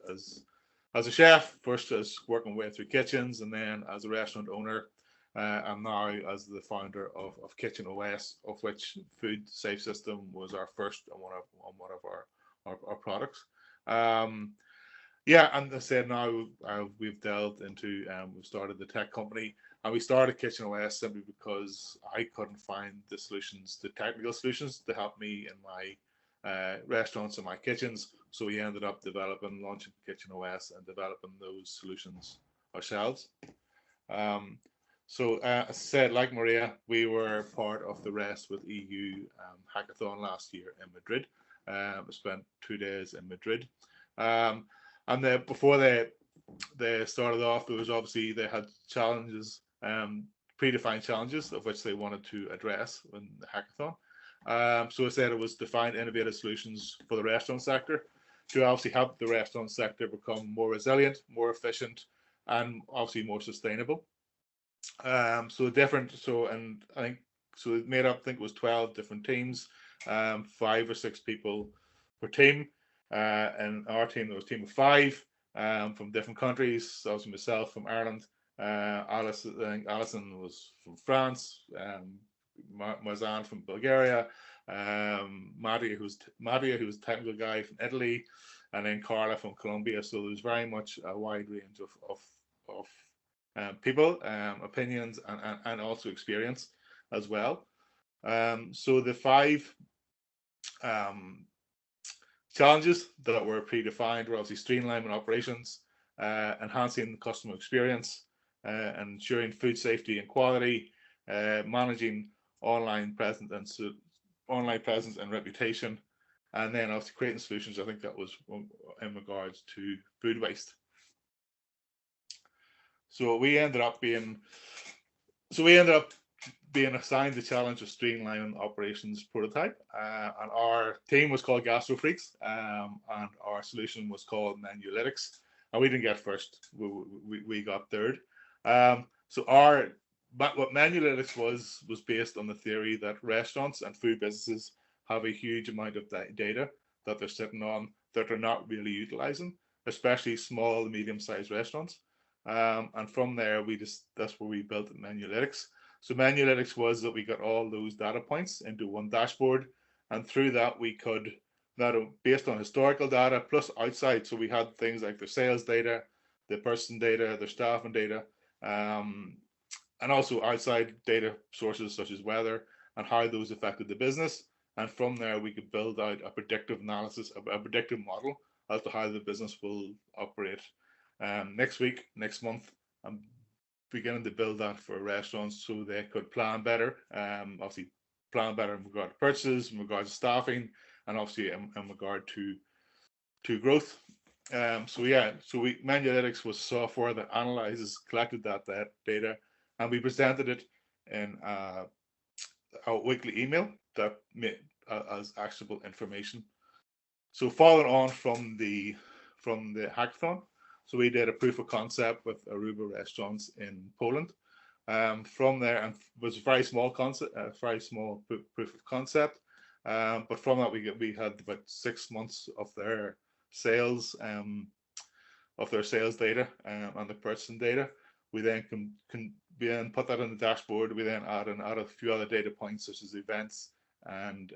as a chef, first as working way through kitchens, and then as a restaurant owner, and now as the founder of Kitchen OS, of which Food Safe System was our first and one of our products. Yeah, and I said now we've delved into, we've started the tech company, and we started Kitchen OS simply because I couldn't find the technical solutions to help me in my restaurants and my kitchens. So we ended up launching Kitchen OS and developing those solutions ourselves. So as I said, like Maria, we were part of the Rest with EU hackathon last year in Madrid. We spent 2 days in Madrid. And before they started off, there was obviously, they had challenges, predefined challenges of which they wanted to address in the hackathon. So I said it was to find innovative solutions for the restaurant sector to obviously help the restaurant sector become more resilient, more efficient, and obviously more sustainable. So it made up, I think it was 12 different teams, 5 or 6 people per team. And our team, there was a team of 5 from different countries. So obviously myself from Ireland, Alison was from France, Marzan from Bulgaria, Maria, who's a technical guy from Italy, and then Carla from Colombia. So there's very much a wide range of people, opinions, and also experience as well. So the 5 challenges that were predefined were obviously streamlining operations, enhancing the customer experience, ensuring food safety and quality, managing online presence and reputation, and then obviously creating solutions. I think that was in regards to food waste. So we ended up being assigned the challenge of streamlining operations prototype, and our team was called Gastro Freaks, and our solution was called Menulytics, and we didn't get first. We got third. So what Menulytics was based on the theory that restaurants and food businesses have a huge amount of data that they're sitting on that they're not really utilizing, especially small and medium-sized restaurants. And from there, that's where we built Menulytics. So Menulytics was that we got all those data points into one dashboard, and through that we could, based on historical data plus outside, so we had things like their sales data, the person data, their staffing data, and also outside data sources such as weather and how those affected the business. And from there, we could build out a predictive analysis, a predictive model as to how the business will operate. Next month, I'm beginning to build that for restaurants so they could plan better. Obviously, plan better in regard to purchases, in regard to staffing, and obviously in regard to growth. Menulytics was software that collected that data, and we presented it in a weekly email that as actionable information. So following on from the hackathon, so we did a proof of concept with Aruba restaurants in Poland. From there, and it was a very small concept, a very small proof of concept. But from that, we had about 6 months of their sales data and the person data. We then can put that in the dashboard. We then add a few other data points such as events and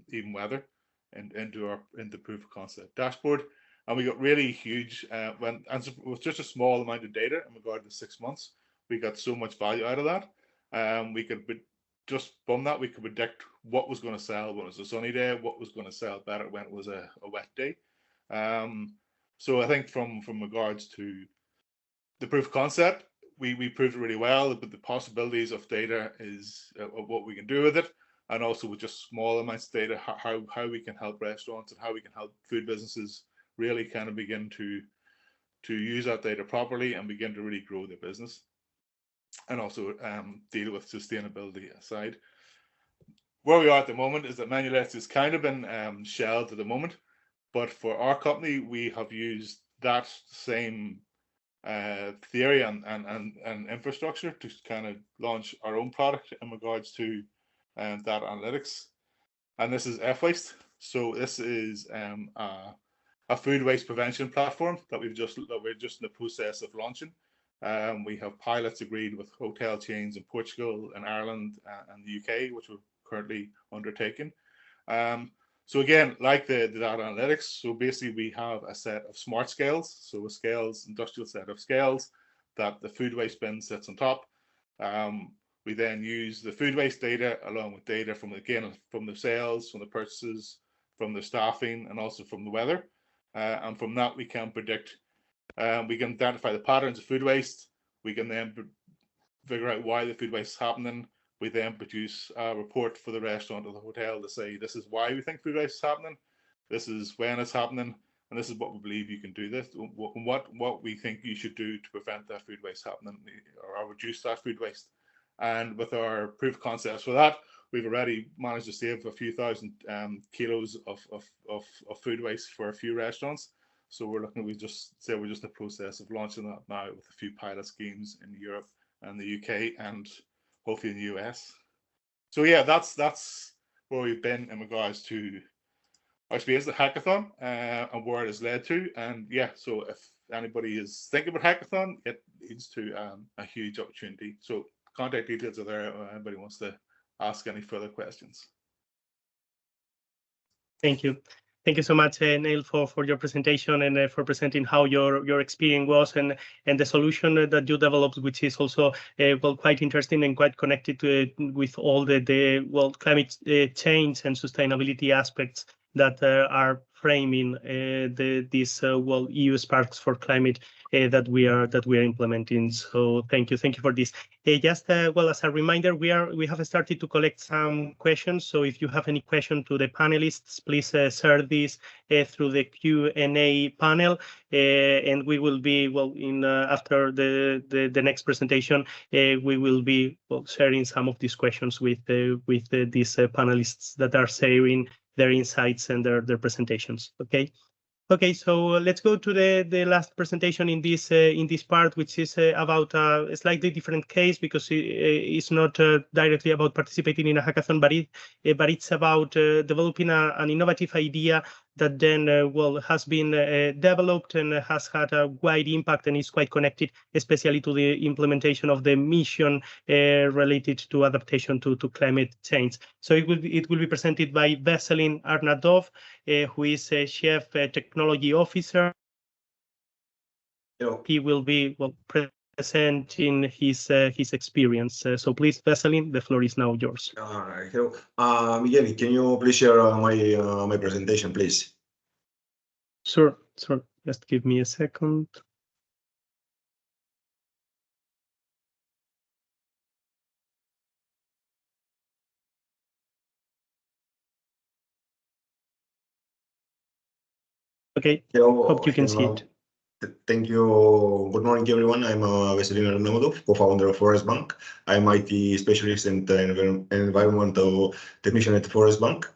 even weather into the proof of concept dashboard. And we got really huge with just a small amount of data in regard to 6 months. We got so much value out of that. We could just from that we could predict what was going to sell when it was a sunny day, what was going to sell better when it was a wet day. So I think from regards to the proof of concept, we proved it really well, but the possibilities of data is of what we can do with it, and also with just small amounts of data, how we can help restaurants and how we can help food businesses really kind of begin to use that data properly and begin to really grow their business, and also deal with sustainability aside. Where we are at the moment is that Menulytics has kind of been shelved at the moment, but for our company, we have used that same theory and infrastructure to kind of launch our own product in regards to data analytics, and this is F-Waste. So this is a food waste prevention platform that we're just in the process of launching. We have pilots agreed with hotel chains in Portugal and Ireland and the UK, which we're currently undertaking. So again, like the data analytics, so basically we have a set of smart scales, so industrial set of scales that the food waste bin sits on top. We then use the food waste data along with data from the sales, from the purchases, from the staffing, and also from the weather. And from that we can predict, we can identify the patterns of food waste. We can then figure out why the food waste is happening. We then produce a report for the restaurant or the hotel to say, this is why we think food waste is happening, this is when it's happening, and this is what we believe you can do this, what we think you should do to prevent that food waste happening or reduce that food waste. And with our proof of concepts for that, we've already managed to save a few thousand kilos of food waste for a few restaurants. So we're in the process of launching that now with a few pilot schemes in Europe and the UK and hopefully in the US. So yeah, that's where we've been in regards to our experience at hackathon and where it has led to. And yeah, so if anybody is thinking about hackathon, it leads to a huge opportunity. So contact details are there if anybody wants to ask any further questions. Thank you. Thank you so much, Neil, for your presentation and for presenting how your experience was and the solution that you developed, which is also quite interesting and quite connected with all the climate change and sustainability aspects that are framing this EU Sparks for Climate that we are implementing. So thank you for this. Just as a reminder, we have started to collect some questions. So if you have any question to the panelists, please share this through the Q&A panel, and we will be after the next presentation, we will be sharing some of these questions with these panelists that are sharing their insights and their presentations. Okay, so let's go to the last presentation in this part, which is about a slightly different case, because it's not directly about participating in a hackathon, but it's about developing an innovative idea that then has been developed and has had a wide impact and is quite connected, especially to the implementation of the mission related to adaptation to climate change. So it will be presented by Veselin Arnadov, who is a Chief Technology Officer. Hello. He will be presenting his experience. So please, Veselin, the floor is now yours. Hello. Miguel, can you please share my presentation, please? Sure. Just give me a second. Okay, Hello. hope you can see it. Thank you. Good morning, everyone. I'm Veselin Arnadov, co-founder of Forest Bank. I'm IT specialist and environmental technician at Forest Bank.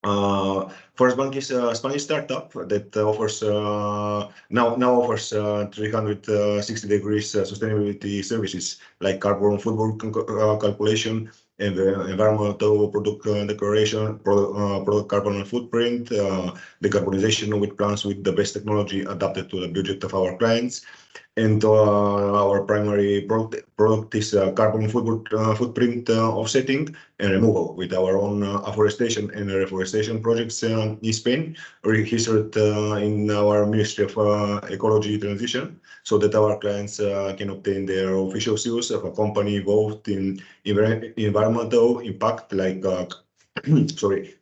Forest Bank is a Spanish startup that offers now offers 360 degrees sustainability services like carbon footprint calculation and environmental product declaration, product carbon footprint, decarbonization with plans with the best technology adapted to the budget of our clients. And our primary product is carbon footprint offsetting and removal with our own afforestation and reforestation projects in Spain, registered in our Ministry of Ecology Transition, so that our clients can obtain their official seals of a company involved in environmental impact, like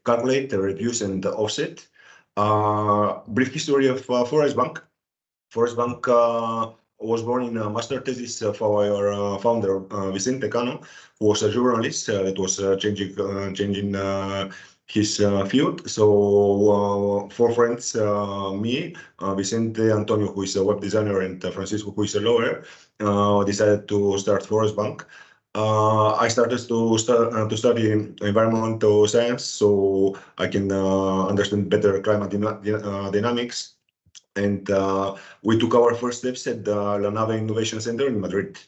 calculate, reduce, and offset. Brief history of Forest Bank. Forest Bank was born in a master thesis of our founder, Vicente Cano, who was a journalist that was changing his field. So four friends, me, Vicente, Antonio, who is a web designer, and Francisco, who is a lawyer, decided to start Forest Bank. I started to study environmental science, so I can understand better climate dynamics. And we took our first steps at the La Nave Innovation Center in Madrid.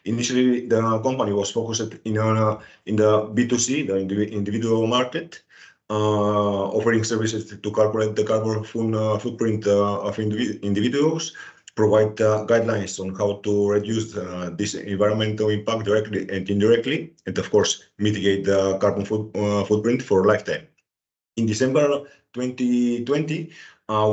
Initially, the company was focused in the B2C, the individual market, offering services to calculate the carbon footprint of individuals, provide guidelines on how to reduce this environmental impact directly and indirectly, and of course, mitigate the carbon footprint for a lifetime. In December 2020,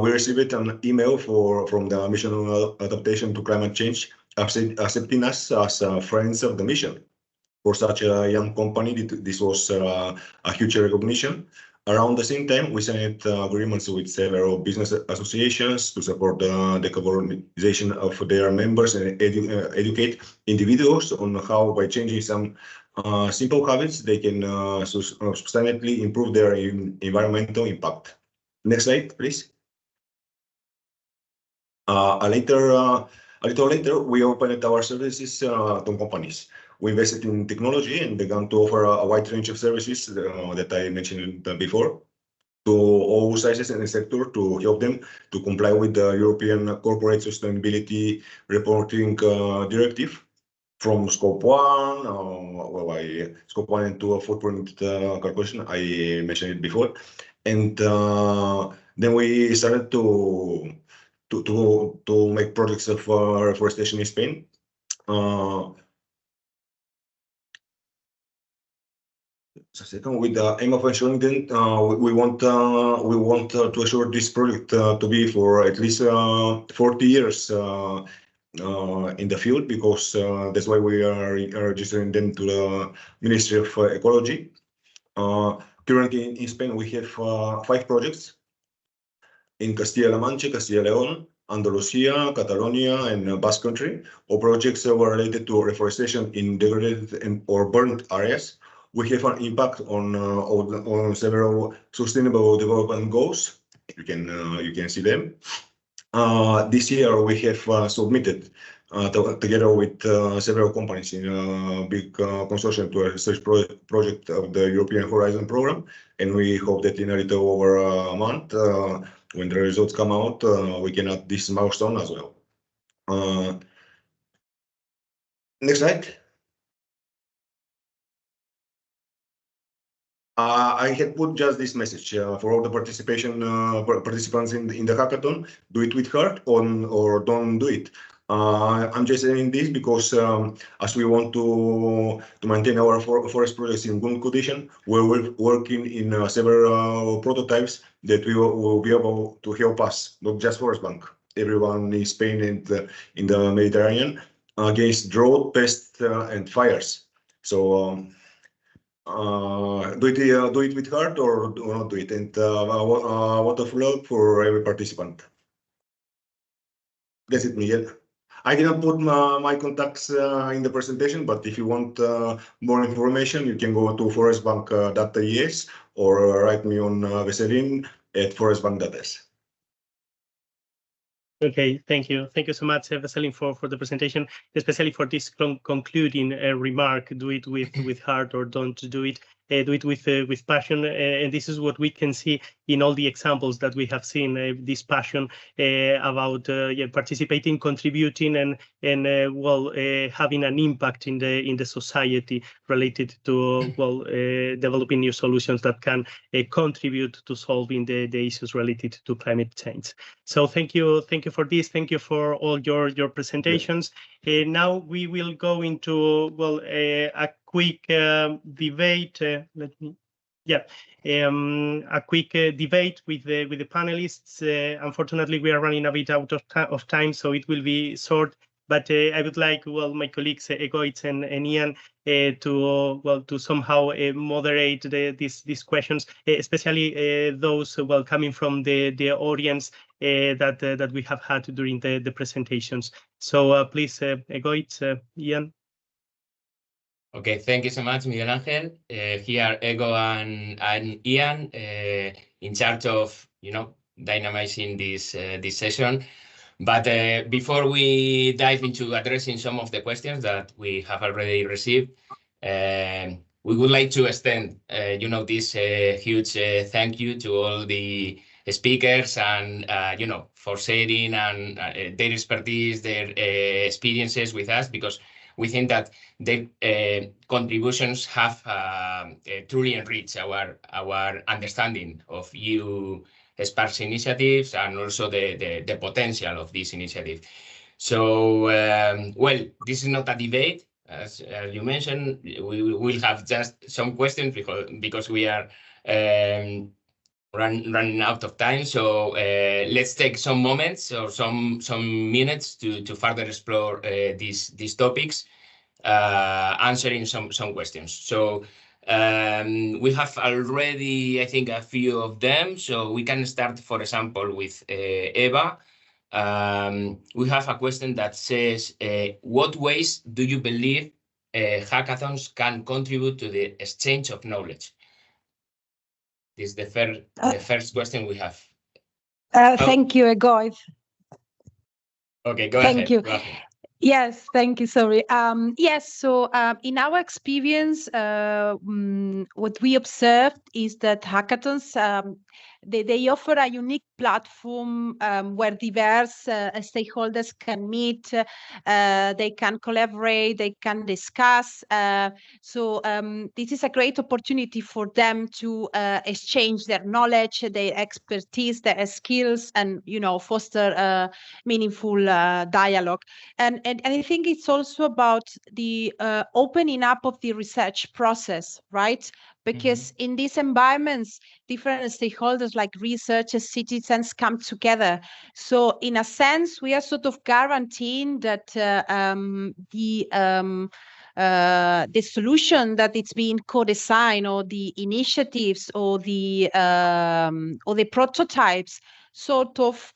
we received an email from the Mission on Adaptation to Climate Change, accepting us as friends of the mission. For such a young company, this was a huge recognition. Around the same time, we signed agreements with several business associations to support the decarbonization of their members and educate individuals on how, by changing some simple habits, they can sustainably improve their environmental impact. Next slide, please. A little later, we opened our services to companies. We invested in technology and began to offer a wide range of services that I mentioned before to all sizes and sector to help them to comply with the European Corporate Sustainability Reporting Directive, from Scope 1, Scope 1 and 2 footprint calculation. I mentioned it before, and then we started to make projects of reforestation in Spain. With the aim of ensuring that we want to assure this project to be for at least 40 years in the field, because that's why we are registering them to the Ministry of Ecology. Currently in Spain, we have 5 projects in Castilla-La Mancha, Castilla-León, Andalusia, Catalonia, and Basque Country. All projects were related to reforestation in degraded or burnt areas. We have an impact on several sustainable development goals. You can see them. This year we have submitted together with several companies in a big consortium to a research project of the European Horizon program, and we hope that in a little over a month, when the results come out, we can add this milestone as well. Next slide. I had put just this message for all the participants in the hackathon: do it with heart or don't do it. I'm just saying this because as we want to maintain our forest projects in good condition, we're working in several prototypes that will be able to help us, not just Forest Bank, everyone in Spain and in the Mediterranean, against drought, pests, and fires. So do it with heart or do not do it, and what of luck for every participant. That's it, Miguel. I didn't put my contacts in the presentation, but if you want more information, you can go to forestbank.es or write me on veselin@forestbank.es. Okay, thank you. Thank you so much, Veselin, for the presentation, especially for this concluding remark: do it with heart or don't do it. Do it with passion, and this is what we can see in all the examples that we have seen. This passion about participating, contributing, and having an impact in the society related to developing new solutions that can contribute to solving the issues related to climate change. So thank you for this. Thank you for all your presentations. Now we will go into a quick debate. A quick debate with the panelists. Unfortunately, we are running a bit out of time, so it will be short. But I would like, my colleagues Egoitz and Ian to somehow moderate these questions, especially those coming from the audience that we have had during the presentations. So please, Egoitz, Ian. Okay, thank you so much, Miguel Angel. Here, Ego and Ian, in charge of dynamizing this session. But before we dive into addressing some of the questions that we have already received, we would like to extend, this huge thank you to all the speakers and for sharing and their expertise, their experiences with us, because we think that their contributions have truly enriched our understanding of EU Sparks initiatives and also the potential of this initiative. So, this is not a debate. As you mentioned, we will have just some questions because we are running out of time. So let's take some moments or some minutes to further explore these topics, answering some questions. So we have already, I think, a few of them. So we can start, for example, with Eva. We have a question that says, what ways do you believe hackathons can contribute to the exchange of knowledge? This is the first question we have. Thank you, Egoitz. Okay, go Thank ahead. you. Go ahead. Yes, thank you. Sorry. Yes, so in our experience, what we observed is that hackathons, they offer a unique platform where diverse stakeholders can meet, they can collaborate, they can discuss. So this is a great opportunity for them to exchange their knowledge, their expertise, their skills, and foster meaningful dialogue. And I think it's also about the opening up of the research process, right? Because in these environments, different stakeholders like researchers, citizens come together. So in a sense, we are sort of guaranteeing that the solution that it's being co-designed, or the initiatives, or the prototypes sort of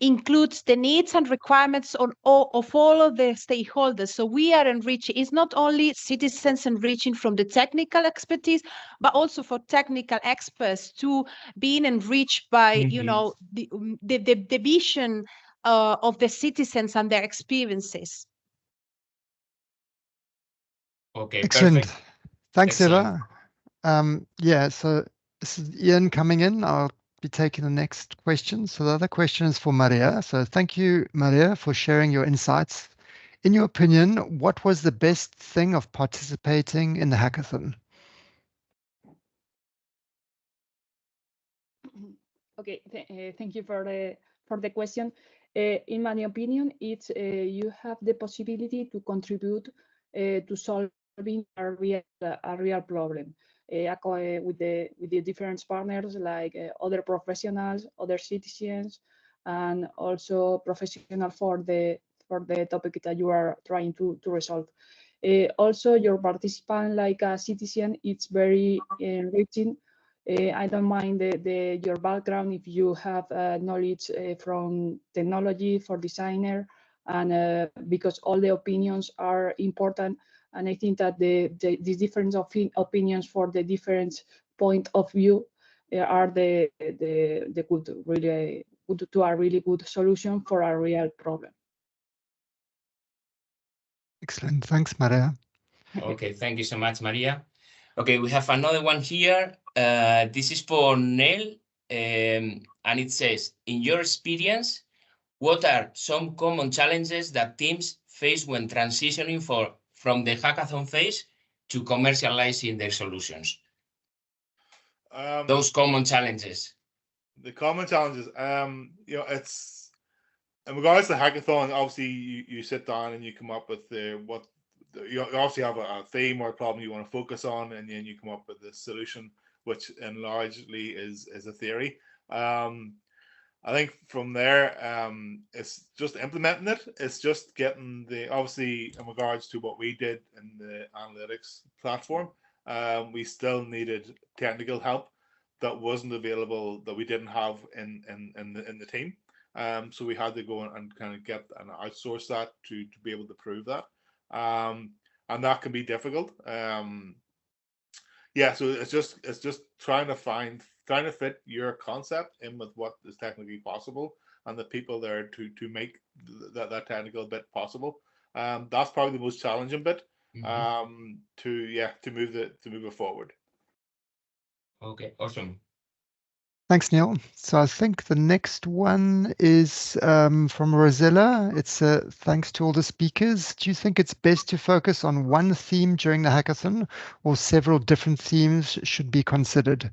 includes the needs and requirements of all of the stakeholders. So we are enriching, it's not only citizens enriching from the technical expertise, but also for technical experts to being enriched by, you know, the vision of the citizens and their experiences. Okay, Excellent. perfect. Thanks, Excellent. Eva. Yeah, so this is Ian coming in. I'll be taking the next question. So the other question is for Maria. So thank you, Maria, for sharing your insights. In your opinion, what was the best thing of participating in the hackathon? Okay, thank you for the question. In my opinion, it's you have the possibility to contribute to solving a real problem with the different partners, like other professionals, other citizens, and also professionals for the topic that you are trying to resolve. Also, your participant, like a citizen, it's very enriching. I don't mind your background if you have knowledge from technology for designer, and because all the opinions are important. And I think that the difference of opinions for the different point of view are the good, really good to a really good solution for a real problem. Excellent. Thanks, Maria. Okay, thank you so much, Maria. Okay, we have another one here. This is for Neil, and it says, in your experience, what are some common challenges that teams face when transitioning from the hackathon phase to commercializing their solutions? Those common challenges. The common challenges, you know, it's in regards to hackathon. Obviously, you sit down and you come up with you obviously have a theme or a problem you want to focus on, and then you come up with a solution, which largely is a theory. I think from there, it's just implementing it. It's just getting obviously in regards to what we did in the analytics platform, we still needed technical help that wasn't available, that we didn't have in the team. So we had to go and kind of get and outsource that to be able to prove that. And that can be difficult. Yeah, so it's just trying to fit your concept in with what is technically possible and the people there to make that technical bit possible. That's probably the most challenging bit. To move it forward. Okay, awesome. Thanks, Neil. So I think the next one is from Rosella. It's thanks to all the speakers. Do you think it's best to focus on one theme during the hackathon, or several different themes should be considered?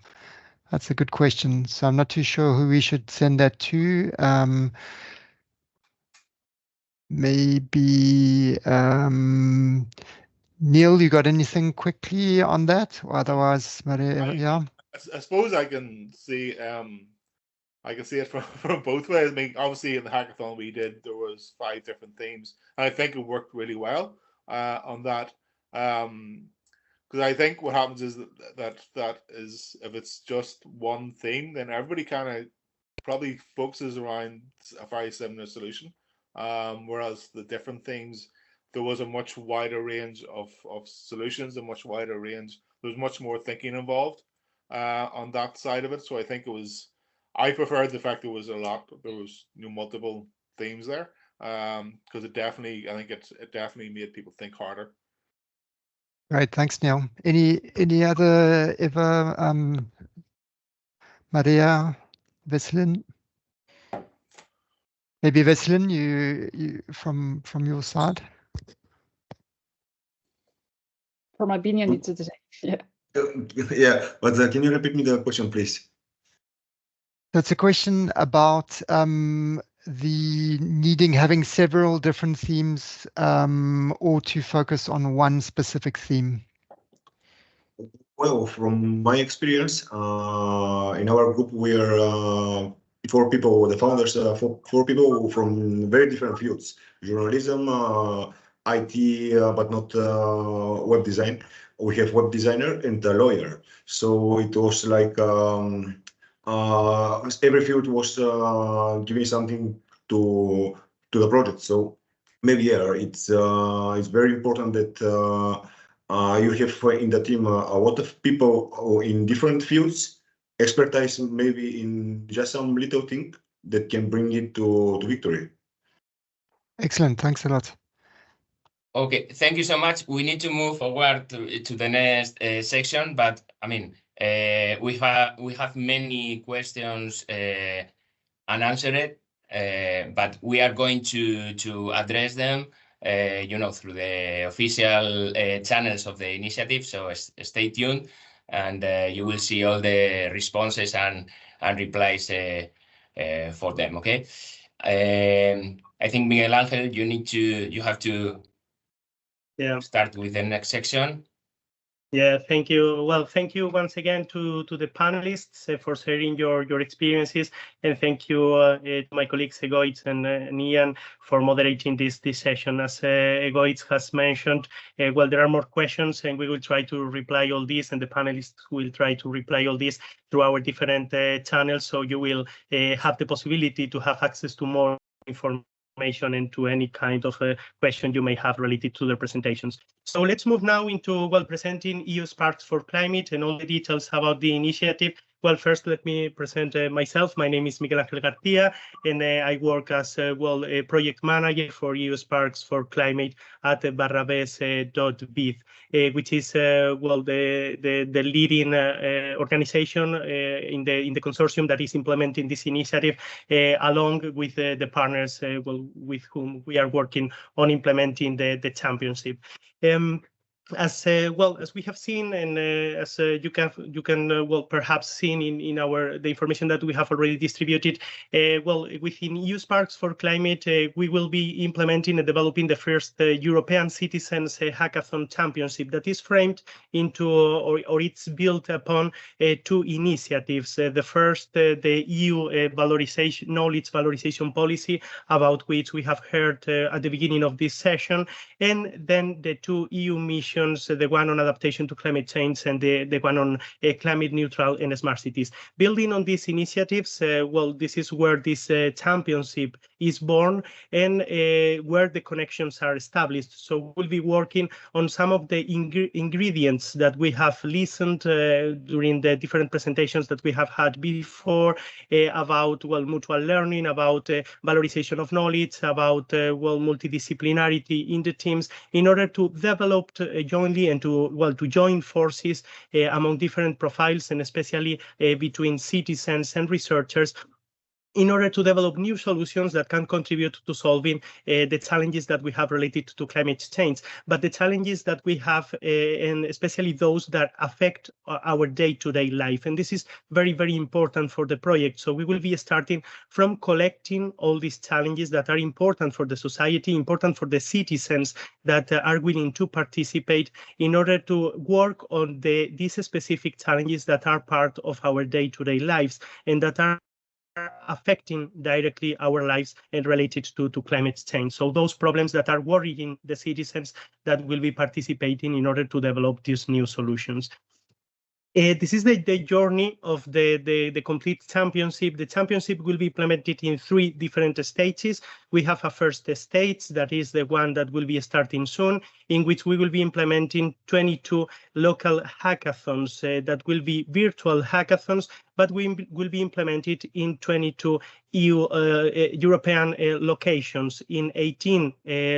That's a good question. So I'm not too sure who we should send that to. Maybe Neil, you got anything quickly on that? Or otherwise, Maria, yeah. I suppose I can see it from both ways. I mean, obviously in the hackathon there was 5 different themes, and I think it worked really well on that. Because I think what happens is that is, if it's just one theme, then everybody kind of probably focuses around a very similar solution. Whereas the different themes, there was a much wider range of solutions, a much wider range. There was much more thinking involved on that side of it. So I think I preferred the fact there was multiple themes there, because it definitely made people think harder. Right, thanks, Neil. Any other Maria, Veselin? Maybe Veselin, you from your side. For my opinion, it's the same. Yeah, but can you repeat me the question, please? That's a question about the having several different themes, or to focus on one specific theme. Well, from my experience, in our group, we're 4 people, the founders, 4 people from very different fields: journalism, IT, but not web design. We have web designer and a lawyer. So it was like every field was giving something to the project. So maybe yeah, it's very important that you have in the team a lot of people in different fields, expertise maybe in just some little thing that can bring it to victory. Excellent. Thanks a lot. Okay, thank you so much. We need to move forward to the next section, but I mean, we have many questions unanswered, but we are going to address them, through the official channels of the initiative. So stay tuned, and you will see all the responses and replies for them. Okay. I think Miguel Angel, you have to start with the next section. Yeah, thank you. Well, thank you once again to the panelists for sharing your experiences, and thank you to my colleagues Egoitz and Ian for moderating this session. As Egoitz has mentioned, well, there are more questions, and we will try to reply all these, and the panelists will try to reply all these through our different channels. So you will have the possibility to have access to more information and to any kind of question you may have related to the presentations. So let's move now into, well, presenting EU Sparks for Climate and all the details about the initiative. Well, first, let me present myself. My name is Miguel Angel Garcia, and I work as a project manager for EU Sparks for Climate at barrabes.biz, which is the leading organization in the consortium that is implementing this initiative, along with the partners with whom we are working on implementing the championship. As we have seen, and as you can perhaps seen in the information that we have already distributed, within EU Sparks for Climate, we will be implementing and developing the first European Citizens Hackathon Championship that is framed into or it's built upon two initiatives. The first, the EU knowledge valorization policy, about which we have heard at the beginning of this session, and then the two EU missions, the one on adaptation to climate change and the one on climate neutral and smart cities. Building on these initiatives, this is where this championship is born and where the connections are established. So we'll be working on some of the ingredients that we have listened during the different presentations that we have had before about mutual learning, about valorization of knowledge, about multidisciplinarity in the teams, in order to develop jointly and to join forces among different profiles, and especially between citizens and researchers, in order to develop new solutions that can contribute to solving the challenges that we have related to climate change, but the challenges that we have, and especially those that affect our day-to-day life. And this is very, very important for the project. So we will be starting from collecting all these challenges that are important for the society, important for the citizens that are willing to participate, in order to work on these specific challenges that are part of our day-to-day lives and that are affecting directly our lives and related to climate change. So those problems that are worrying the citizens that will be participating in order to develop these new solutions. This is the journey of the complete championship. The championship will be implemented in 3 different stages. We have a first stage, that is the one that will be starting soon, in which we will be implementing 22 local hackathons that will be virtual hackathons, but we will be implemented in 22 European locations, in 18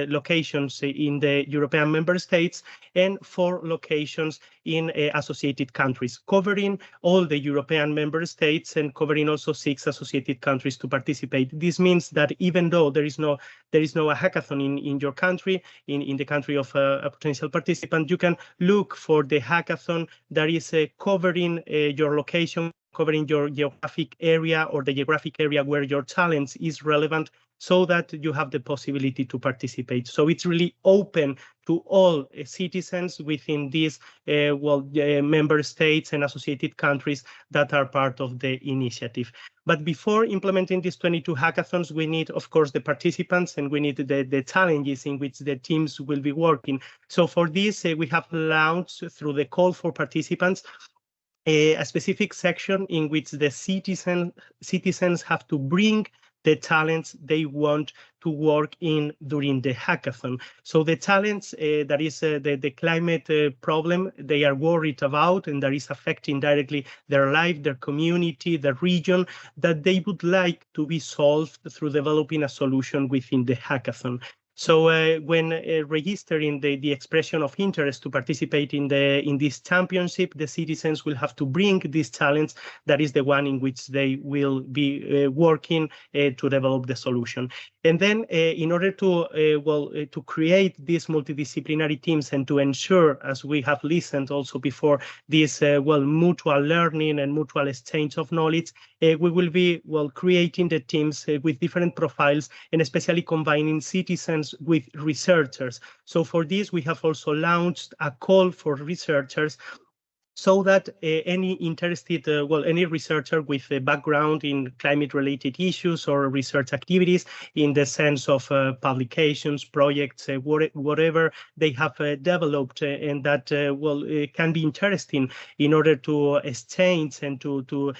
locations in the European member states, and 4 locations in associated countries, covering all the European member states and covering also 6 associated countries to participate. This means that even though there is no a hackathon in your country, in the country of a potential participant, you can look for the hackathon that is covering your location, covering your geographic area or the geographic area where your challenge is relevant, so that you have the possibility to participate. So it's really open to all citizens within these member states and associated countries that are part of the initiative. But before implementing these 22 hackathons, we need, of course, the participants, and we need the challenges in which the teams will be working. So for this, we have launched, through the call for participants, a specific section in which the citizens have to bring the talents they want to work in during the hackathon. So the talents that is the climate problem they are worried about and that is affecting directly their life, their community, their region, that they would like to be solved through developing a solution within the hackathon. So when registering the expression of interest to participate in this championship, the citizens will have to bring these talents. That is the one in which they will be working to develop the solution. And then in order to to create these multidisciplinary teams and to ensure, as we have listened also before, this mutual learning and mutual exchange of knowledge, we will be creating the teams with different profiles and especially combining citizens with researchers. So for this, we have also launched a call for researchers so that any interested, any researcher with a background in climate-related issues or research activities in the sense of publications, projects, whatever they have developed and that can be interesting in order to exchange and to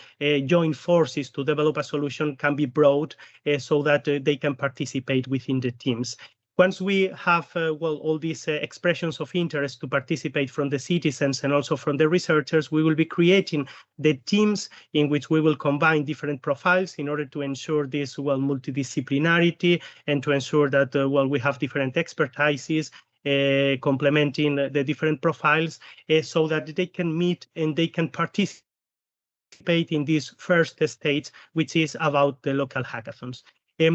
join forces to develop a solution can be brought so that they can participate within the teams. Once we have all these expressions of interest to participate from the citizens and also from the researchers, we will be creating the teams in which we will combine different profiles in order to ensure this multidisciplinarity and to ensure that we have different expertises complementing the different profiles so that they can meet and they can participate in this first stage, which is about the local hackathons.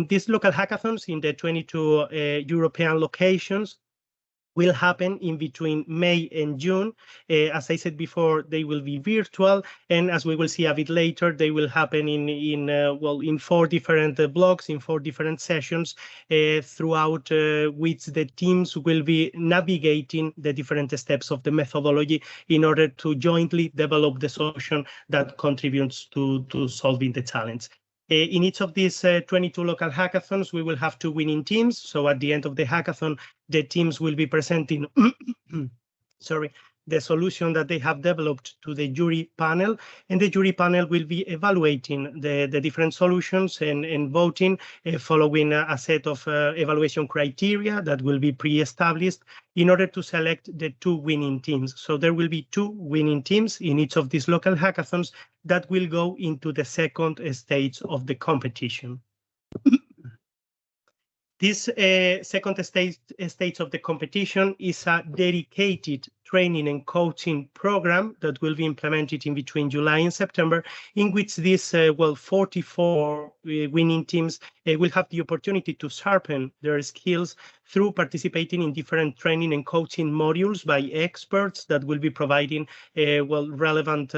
These local hackathons in the 22 European locations will happen in between May and June. As I said before, they will be virtual, and as we will see a bit later, they will happen in 4 different blocks, in 4 different sessions, throughout which the teams will be navigating the different steps of the methodology in order to jointly develop the solution that contributes to solving the challenge. In each of these 22 local hackathons, we will have 2 winning teams. So at the end of the hackathon, the teams will be presenting the solution that they have developed to the jury panel, and the jury panel will be evaluating the different solutions and voting following a set of evaluation criteria that will be pre-established in order to select the 2 winning teams. So there will be 2 winning teams in each of these local hackathons that will go into the second stage of the competition. This second stage of the competition is a dedicated training and coaching program that will be implemented in between July and September, in which these 44 winning teams will have the opportunity to sharpen their skills through participating in different training and coaching modules by experts that will be providing relevant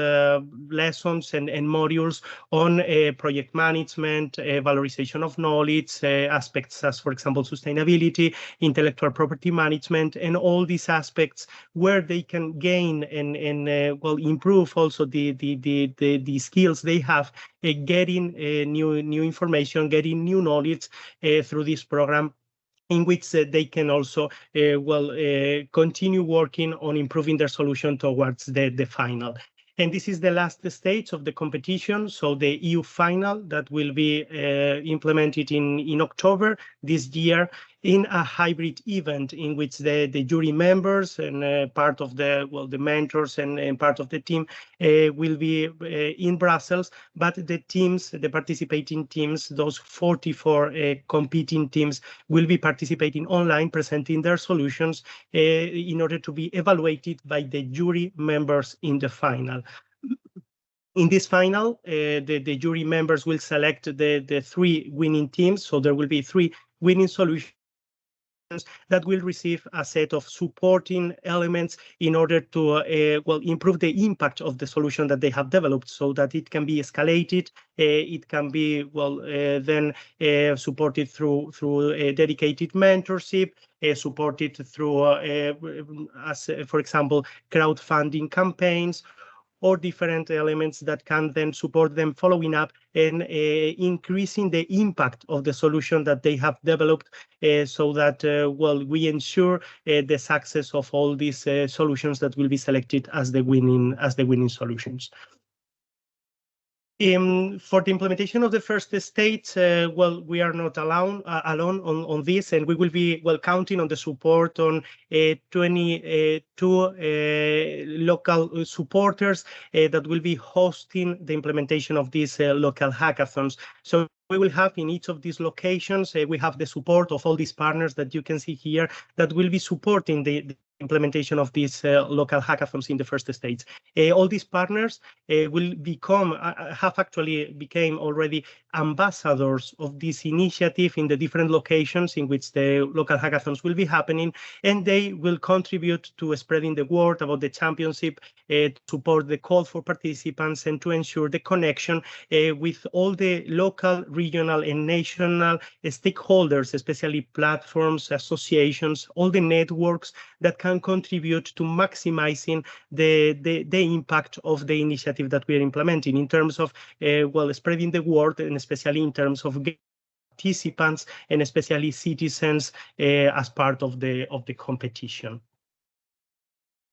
lessons and modules on project management, valorization of knowledge, aspects as, for example, sustainability, intellectual property management, and all these aspects where they can gain and improve also the skills they have getting new information, getting new knowledge through this program, in which they can also continue working on improving their solution towards the final. And this is the last stage of the competition, so the EU final that will be implemented in October this year in a hybrid event in which the jury members and part of the mentors and part of the team will be in Brussels, but the teams, the participating teams, those 44 competing teams will be participating online, presenting their solutions in order to be evaluated by the jury members in the final. In this final, the jury members will select the 3 winning teams, so there will be 3 winning solutions that will receive a set of supporting elements in order to improve the impact of the solution that they have developed, so that it can be escalated, it can be then supported through a dedicated mentorship, supported through, as for example, crowdfunding campaigns, or different elements that can then support them following up and increasing the impact of the solution that they have developed, so that well, we ensure the success of all these solutions that will be selected as the winning solutions. For the implementation of the first stage, well, we are not alone on this, and we will be counting on the support on 22 local supporters that will be hosting the implementation of these local hackathons. So we will have in each of these locations, we have the support of all these partners that you can see here that will be supporting the implementation of these local hackathons in the first stage. All these partners will have actually became already ambassadors of this initiative in the different locations in which the local hackathons will be happening, and they will contribute to spreading the word about the championship, to support the call for participants, and to ensure the connection with all the local, regional, and national stakeholders, especially platforms, associations, all the networks that can contribute to maximizing the impact of the initiative that we are implementing in terms of spreading the word, and especially in terms of participants and especially citizens as part of the competition.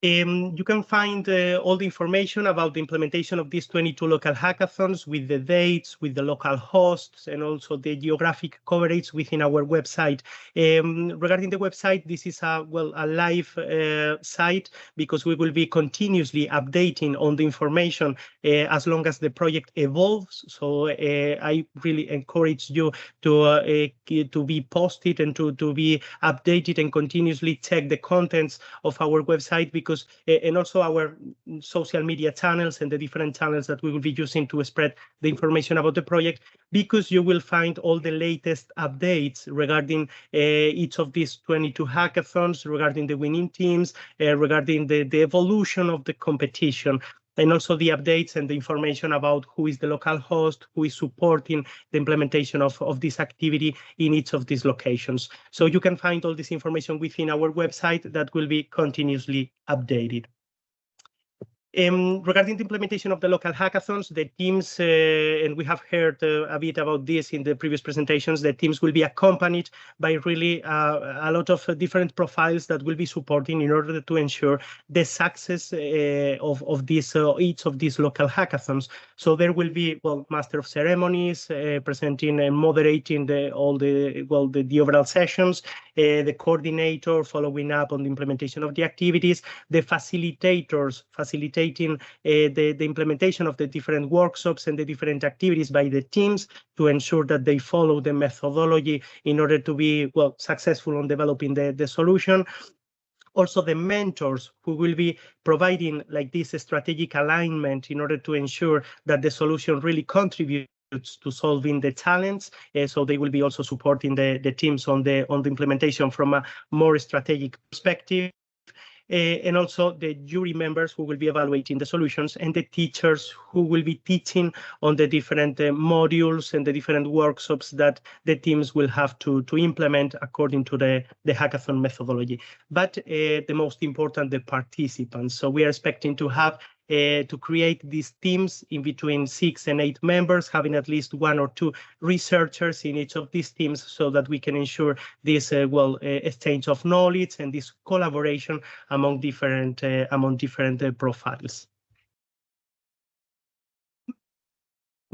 You can find all the information about the implementation of these 22 local hackathons with the dates, with the local hosts, and also the geographic coverage within our website. Regarding the website, this is a live site, because we will be continuously updating on the information as long as the project evolves. So I really encourage you to be posted and to be updated and continuously check the contents of our website, because and also our social media channels and the different channels that we will be using to spread the information about the project, because you will find all the latest updates regarding each of these 22 hackathons, regarding the winning teams, regarding the evolution of the competition, and also the updates and the information about who is the local host, who is supporting the implementation of this activity in each of these locations. So you can find all this information within our website that will be continuously updated. Regarding the implementation of the local hackathons, the teams, and we have heard a bit about this in the previous presentations, the teams will be accompanied by really a lot of different profiles that will be supporting in order to ensure the success of this each of these local hackathons. So there will be master of ceremonies presenting and moderating the overall sessions, the coordinator following up on the implementation of the activities, the facilitators facilitating the implementation of the different workshops and the different activities by the teams to ensure that they follow the methodology in order to be successful on developing the solution. Also, the mentors who will be providing this strategic alignment in order to ensure that the solution really contributes to solving the challenge. So they will be also supporting the teams on the implementation from a more strategic perspective. And also the jury members who will be evaluating the solutions, and the teachers who will be teaching on the different modules and the different workshops that the teams will have to implement according to the hackathon methodology. But the most important, the participants. So we are expecting to have to create these teams in between 6 and 8 members, having at least 1 or 2 researchers in each of these teams, so that we can ensure this exchange of knowledge and this collaboration among different profiles.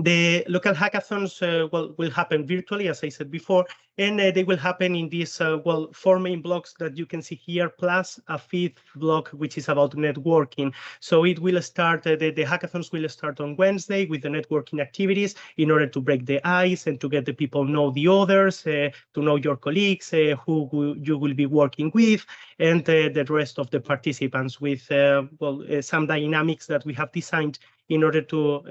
The local hackathons will happen virtually, as I said before, and they will happen in these 4 main blocks that you can see here, plus a 5th block, which is about networking. So it will start, the hackathons will start on Wednesday with the networking activities in order to break the ice and to get the people know the others, to know your colleagues, who you will be working with, and the rest of the participants with some dynamics that we have designed in order to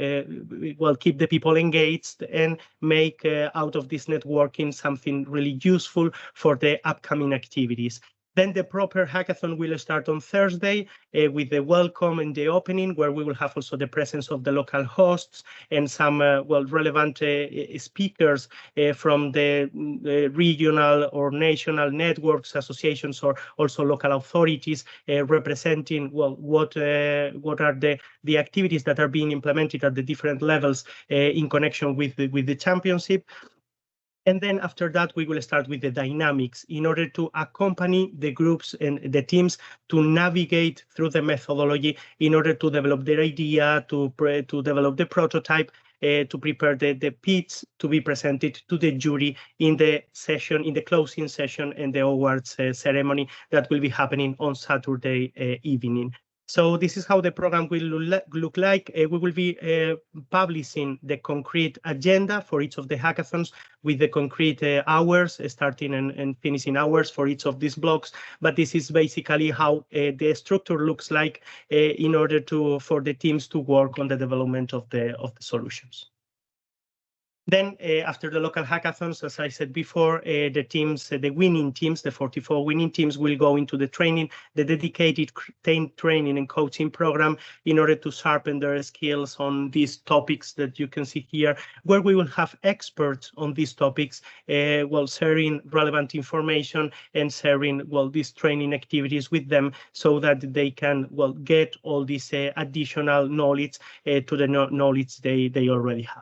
keep the people engaged and make out of this networking something really useful for the upcoming activities. Then the proper hackathon will start on Thursday with the welcome and the opening, where we will have also the presence of the local hosts and some relevant speakers from the regional or national networks, associations, or also local authorities representing what are the activities that are being implemented at the different levels in connection with the championship. And then after that, we will start with the dynamics in order to accompany the groups and the teams to navigate through the methodology in order to develop their idea, to develop the prototype, to prepare the pitch to be presented to the jury in the session, in the closing session and the awards ceremony that will be happening on Saturday evening. So this is how the program will look like. We will be publishing the concrete agenda for each of the hackathons with the concrete hours, starting and finishing hours for each of these blocks. But this is basically how the structure looks like in order for the teams to work on the development of the solutions. Then after the local hackathons, as I said before, the teams, the winning teams, the 44 winning teams will go into the training, the dedicated training and coaching program in order to sharpen their skills on these topics that you can see here, where we will have experts on these topics, sharing relevant information and sharing, these training activities with them so that they can, get all this additional knowledge to the knowledge they already have.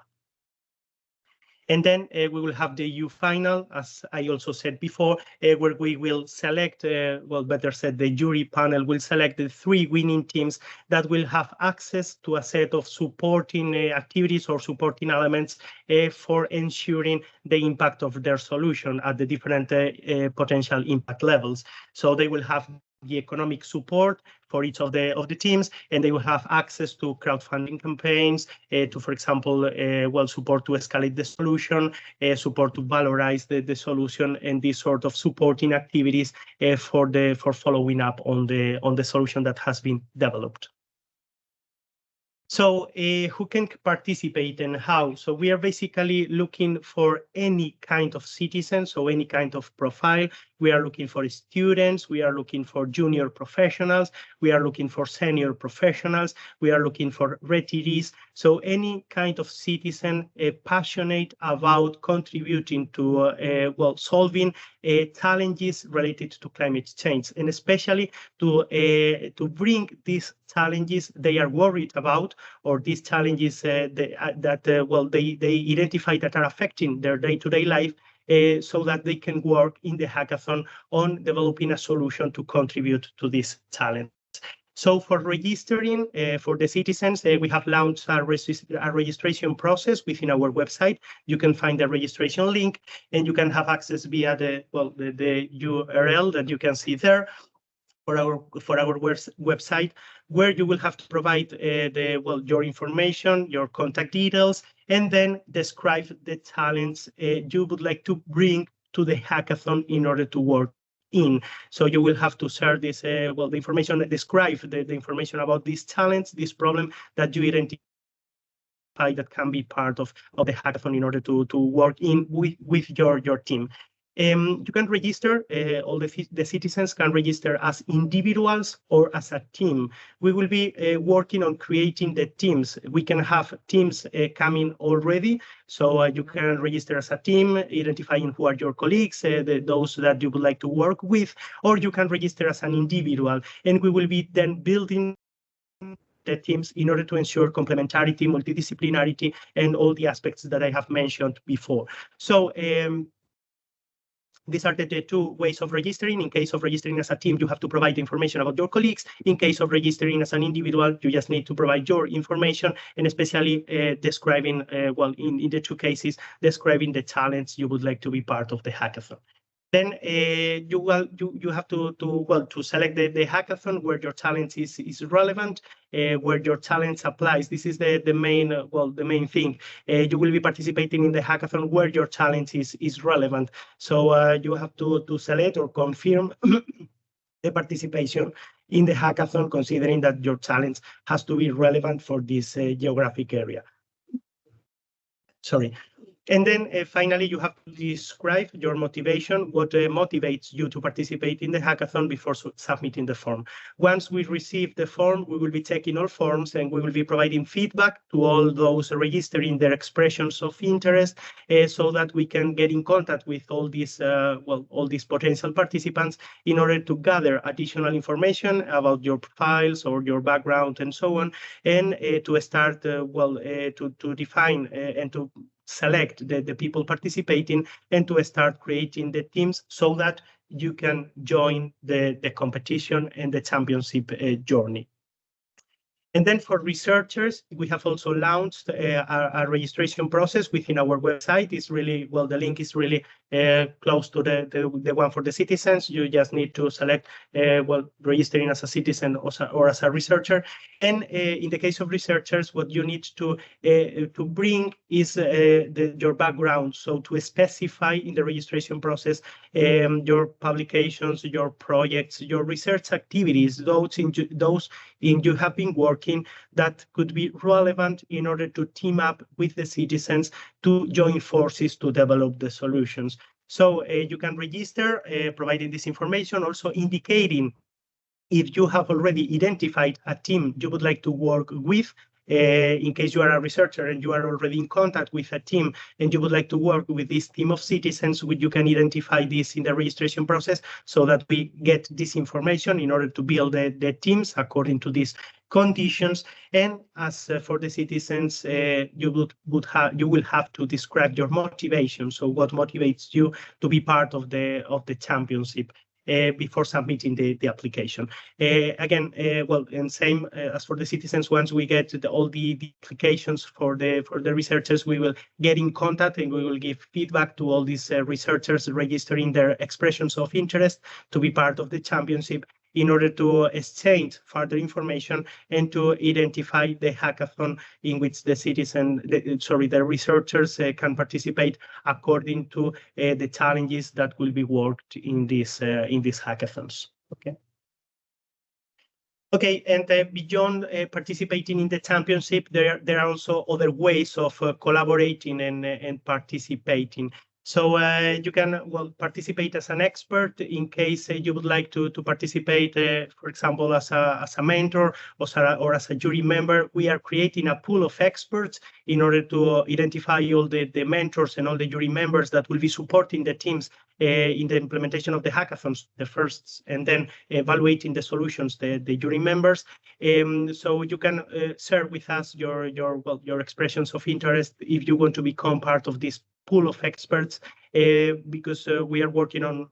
And then we will have the EU final, as I also said before, where we will select, better said, the jury panel will select the 3 winning teams that will have access to a set of supporting activities or supporting elements for ensuring the impact of their solution at the different potential impact levels. So they will have the economic support for each of the teams, and they will have access to crowdfunding campaigns, to, for example, support to escalate the solution, support to valorize the solution, and these sort of supporting activities for following up on the solution that has been developed. So who can participate and how? So we are basically looking for any kind of citizen, so any kind of profile. We are looking for students, we are looking for junior professionals, we are looking for senior professionals, we are looking for retirees. So any kind of citizen passionate about contributing to solving challenges related to climate change, and especially to bring these challenges they are worried about, or these challenges they identify that are affecting their day-to-day life, so that they can work in the hackathon on developing a solution to contribute to this challenge. So for registering for the citizens, we have launched a registration process within our website. You can find the registration link, and you can have access via the URL that you can see there for our website, where you will have to provide your information, your contact details, and then describe the challenge you would like to bring to the hackathon in order to work in. So you will have to share this, the information, describe the information about this challenge, this problem that you identify that can be part of the hackathon in order to work in with your team. You can register, all the citizens can register as individuals or as a team. We will be working on creating the teams. We can have teams coming already, so you can register as a team, identifying who are your colleagues, those that you would like to work with, or you can register as an individual, and we will be then building the teams in order to ensure complementarity, multidisciplinarity, and all the aspects that I have mentioned before. So these are the 2 ways of registering. In case of registering as a team, you have to provide information about your colleagues. In case of registering as an individual, you just need to provide your information, and especially describing, in the 2 cases, describing the challenge you would like to be part of the hackathon. Then you have to select the hackathon where your challenge is relevant, where your challenge applies. This is the main thing. You will be participating in the hackathon where your challenge is relevant. So you have to select or confirm the participation in the hackathon, considering that your challenge has to be relevant for this geographic area. Sorry. And then finally, you have to describe your motivation, what motivates you to participate in the hackathon before submitting the form. Once we receive the form, we will be checking all forms and we will be providing feedback to all those registering their expressions of interest so that we can get in contact with all these, all these potential participants in order to gather additional information about your profiles or your background and so on, and to start, to define and to select the people participating and to start creating the teams so that you can join the competition and the championship journey. And then for researchers, we have also launched a registration process within our website. It's really, well, the link is really close to the one for the citizens. You just need to select, registering as a citizen or as a researcher. And in the case of researchers, what you need to bring is your background. So to specify in the registration process your publications, your projects, your research activities, those you have been working that could be relevant in order to team up with the citizens to join forces to develop the solutions. So you can register providing this information, also indicating if you have already identified a team you would like to work with. In case you are a researcher and you are already in contact with a team and you would like to work with this team of citizens, you can identify this in the registration process so that we get this information in order to build the teams according to these conditions. And as for the citizens, you will have to describe your motivation. So what motivates you to be part of the championship before submitting the application. Again, and same as for the citizens, once we get all the applications for the researchers, we will get in contact and we will give feedback to all these researchers registering their expressions of interest to be part of the championship, in order to exchange further information and to identify the hackathon in which the researchers can participate according to the challenges that will be worked in these hackathons. Okay, and beyond participating in the championship, there are also other ways of collaborating and participating. So you can participate as an expert in case you would like to participate, for example, as a mentor or as a jury member. We are creating a pool of experts in order to identify all the mentors and all the jury members that will be supporting the teams in the implementation of the hackathons, the firsts, and then evaluating the solutions, the jury members. So you can share with us your expressions of interest if you want to become part of this pool of experts, because we are working on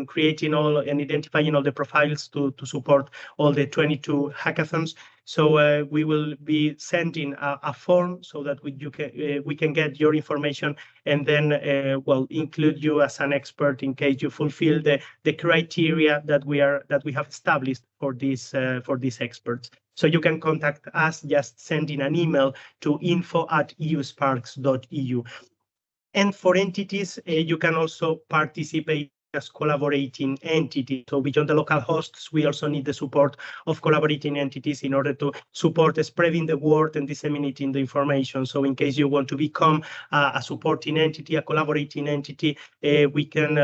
creating all and identifying all the profiles to support all the 22 hackathons. So we will be sending a form so that we can get your information and then include you as an expert in case you fulfill the criteria that we have established for these experts. So you can contact us just sending an email to info@eusparks.eu. And for entities, you can also participate as collaborating entities. So beyond the local hosts, we also need the support of collaborating entities in order to support spreading the word and disseminating the information. So in case you want to become a supporting entity, a collaborating entity, we can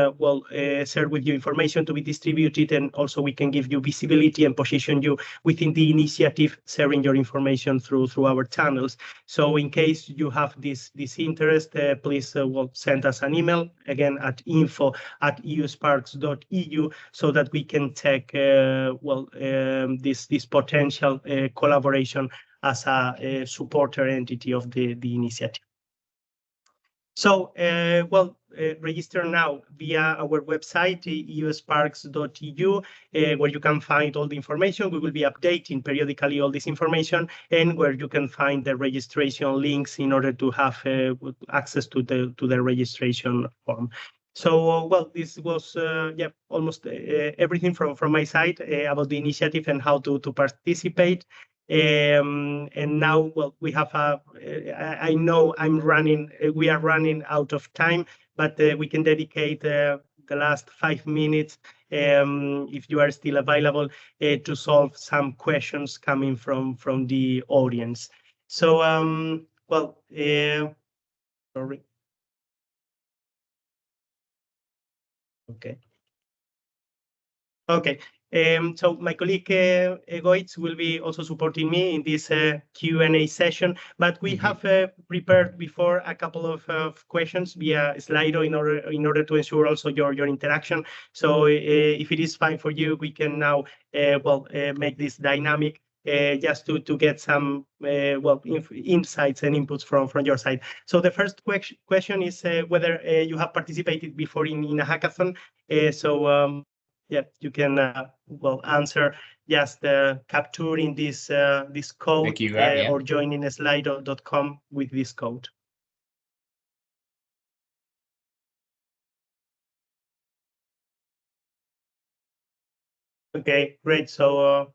share with you information to be distributed, and also we can give you visibility and position you within the initiative, sharing your information through our channels. So in case you have this interest, please send us an email, again at info@eusparks.eu, so that we can check this potential collaboration as a supporter entity of the initiative. So, register now via our website, eusparks.eu, where you can find all the information. We will be updating periodically all this information, and where you can find the registration links in order to have access to the registration form. So, this was almost everything from my side about the initiative and how to participate. And now, we have I know we are running out of time, but we can dedicate the last 5 minutes, if you are still available, to solve some questions coming from the audience. So, sorry. Okay. Okay. So my colleague Goitz will be also supporting me in this Q&A session, but we have prepared before a couple of questions via Slido in order to ensure also your interaction. So if it is fine for you, we can now make this dynamic just to get some insights and inputs from your side. So the first question is whether you have participated before in a hackathon. Yeah, you can answer just capturing this code or joining slido.com with this code. Okay, great. So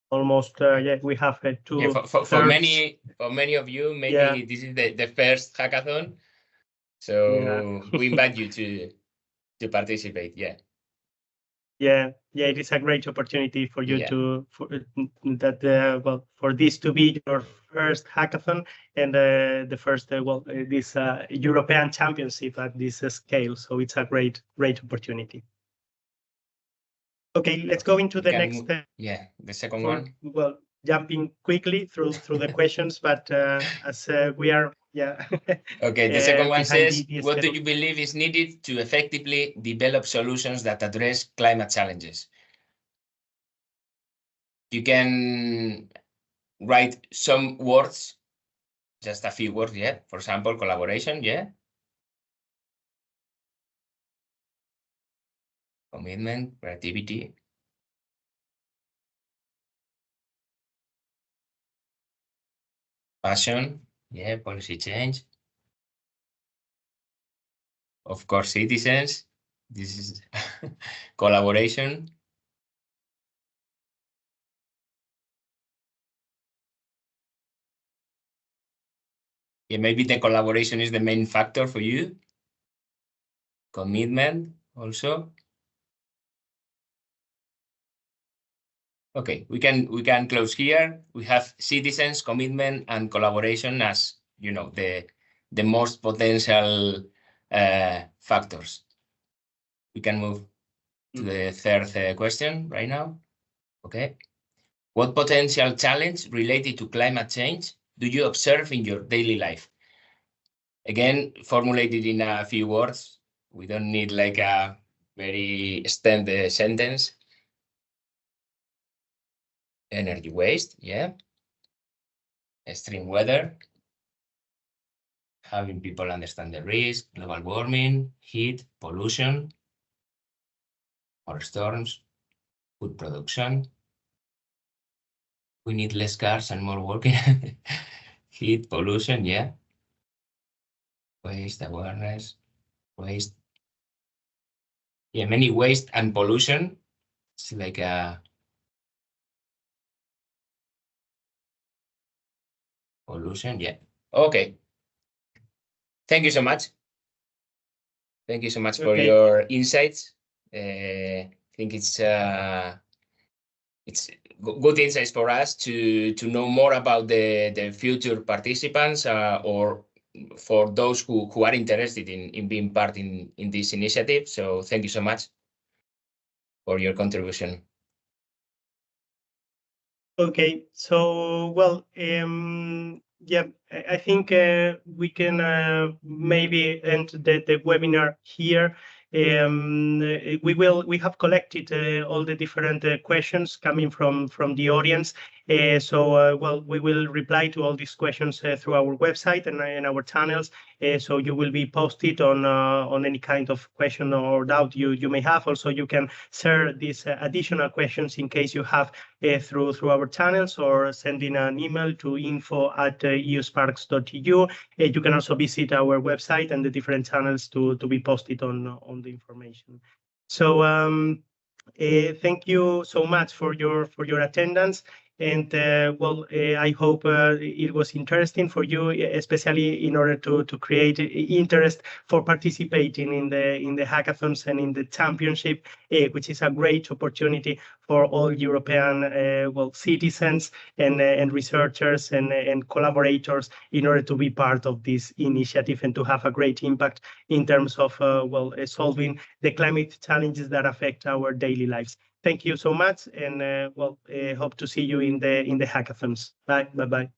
almost we have two. For many of you, maybe this is the first hackathon, so we invite you to participate. Yeah, it is a great opportunity for you for this to be your first hackathon and the first this European Championship at this scale. So it's a great opportunity. Okay, let's go into the next. The second one. Well, jumping quickly through the questions, but as we are. Okay, the second one says, what do you believe is needed to effectively develop solutions that address climate challenges? You can write some words, just a few words, For example, collaboration, Commitment, creativity. Passion, policy change. Of course, citizens. This is collaboration. Maybe the collaboration is the main factor for you. Commitment also. Okay, we can close here. We have citizens, commitment, and collaboration as the most potential factors. We can move to the third question right now. Okay. What potential challenge related to climate change do you observe in your daily life? Again, formulated in a few words. We don't need like a very extended sentence. Energy waste, extreme weather, having people understand the risk, global warming, heat, pollution, or storms, food production. We need less cars and more working. Heat, pollution, Waste, awareness, waste. Many waste and pollution. It's like a pollution, Okay. Thank you so much. Thank you so much for your insights. I think it's good insights for us to know more about the future participants or for those who are interested in being part in this initiative. So thank you so much for your contribution. Okay, so I think we can maybe end the webinar here. We have collected all the different questions coming from the audience. We will reply to all these questions through our website and our channels. So you will be posted on any kind of question or doubt you may have. Also, you can share these additional questions in case you have through our channels or sending an email to info@eusparks.eu. You can also visit our website and the different channels to be posted on the information. So thank you so much for your attendance. And I hope it was interesting for you, especially in order to create interest for participating in the hackathons and in the championship, which is a great opportunity for all European citizens and researchers and collaborators in order to be part of this initiative and to have a great impact in terms of solving the climate challenges that affect our daily lives. Thank you so much, and hope to see you in the hackathons. Bye bye.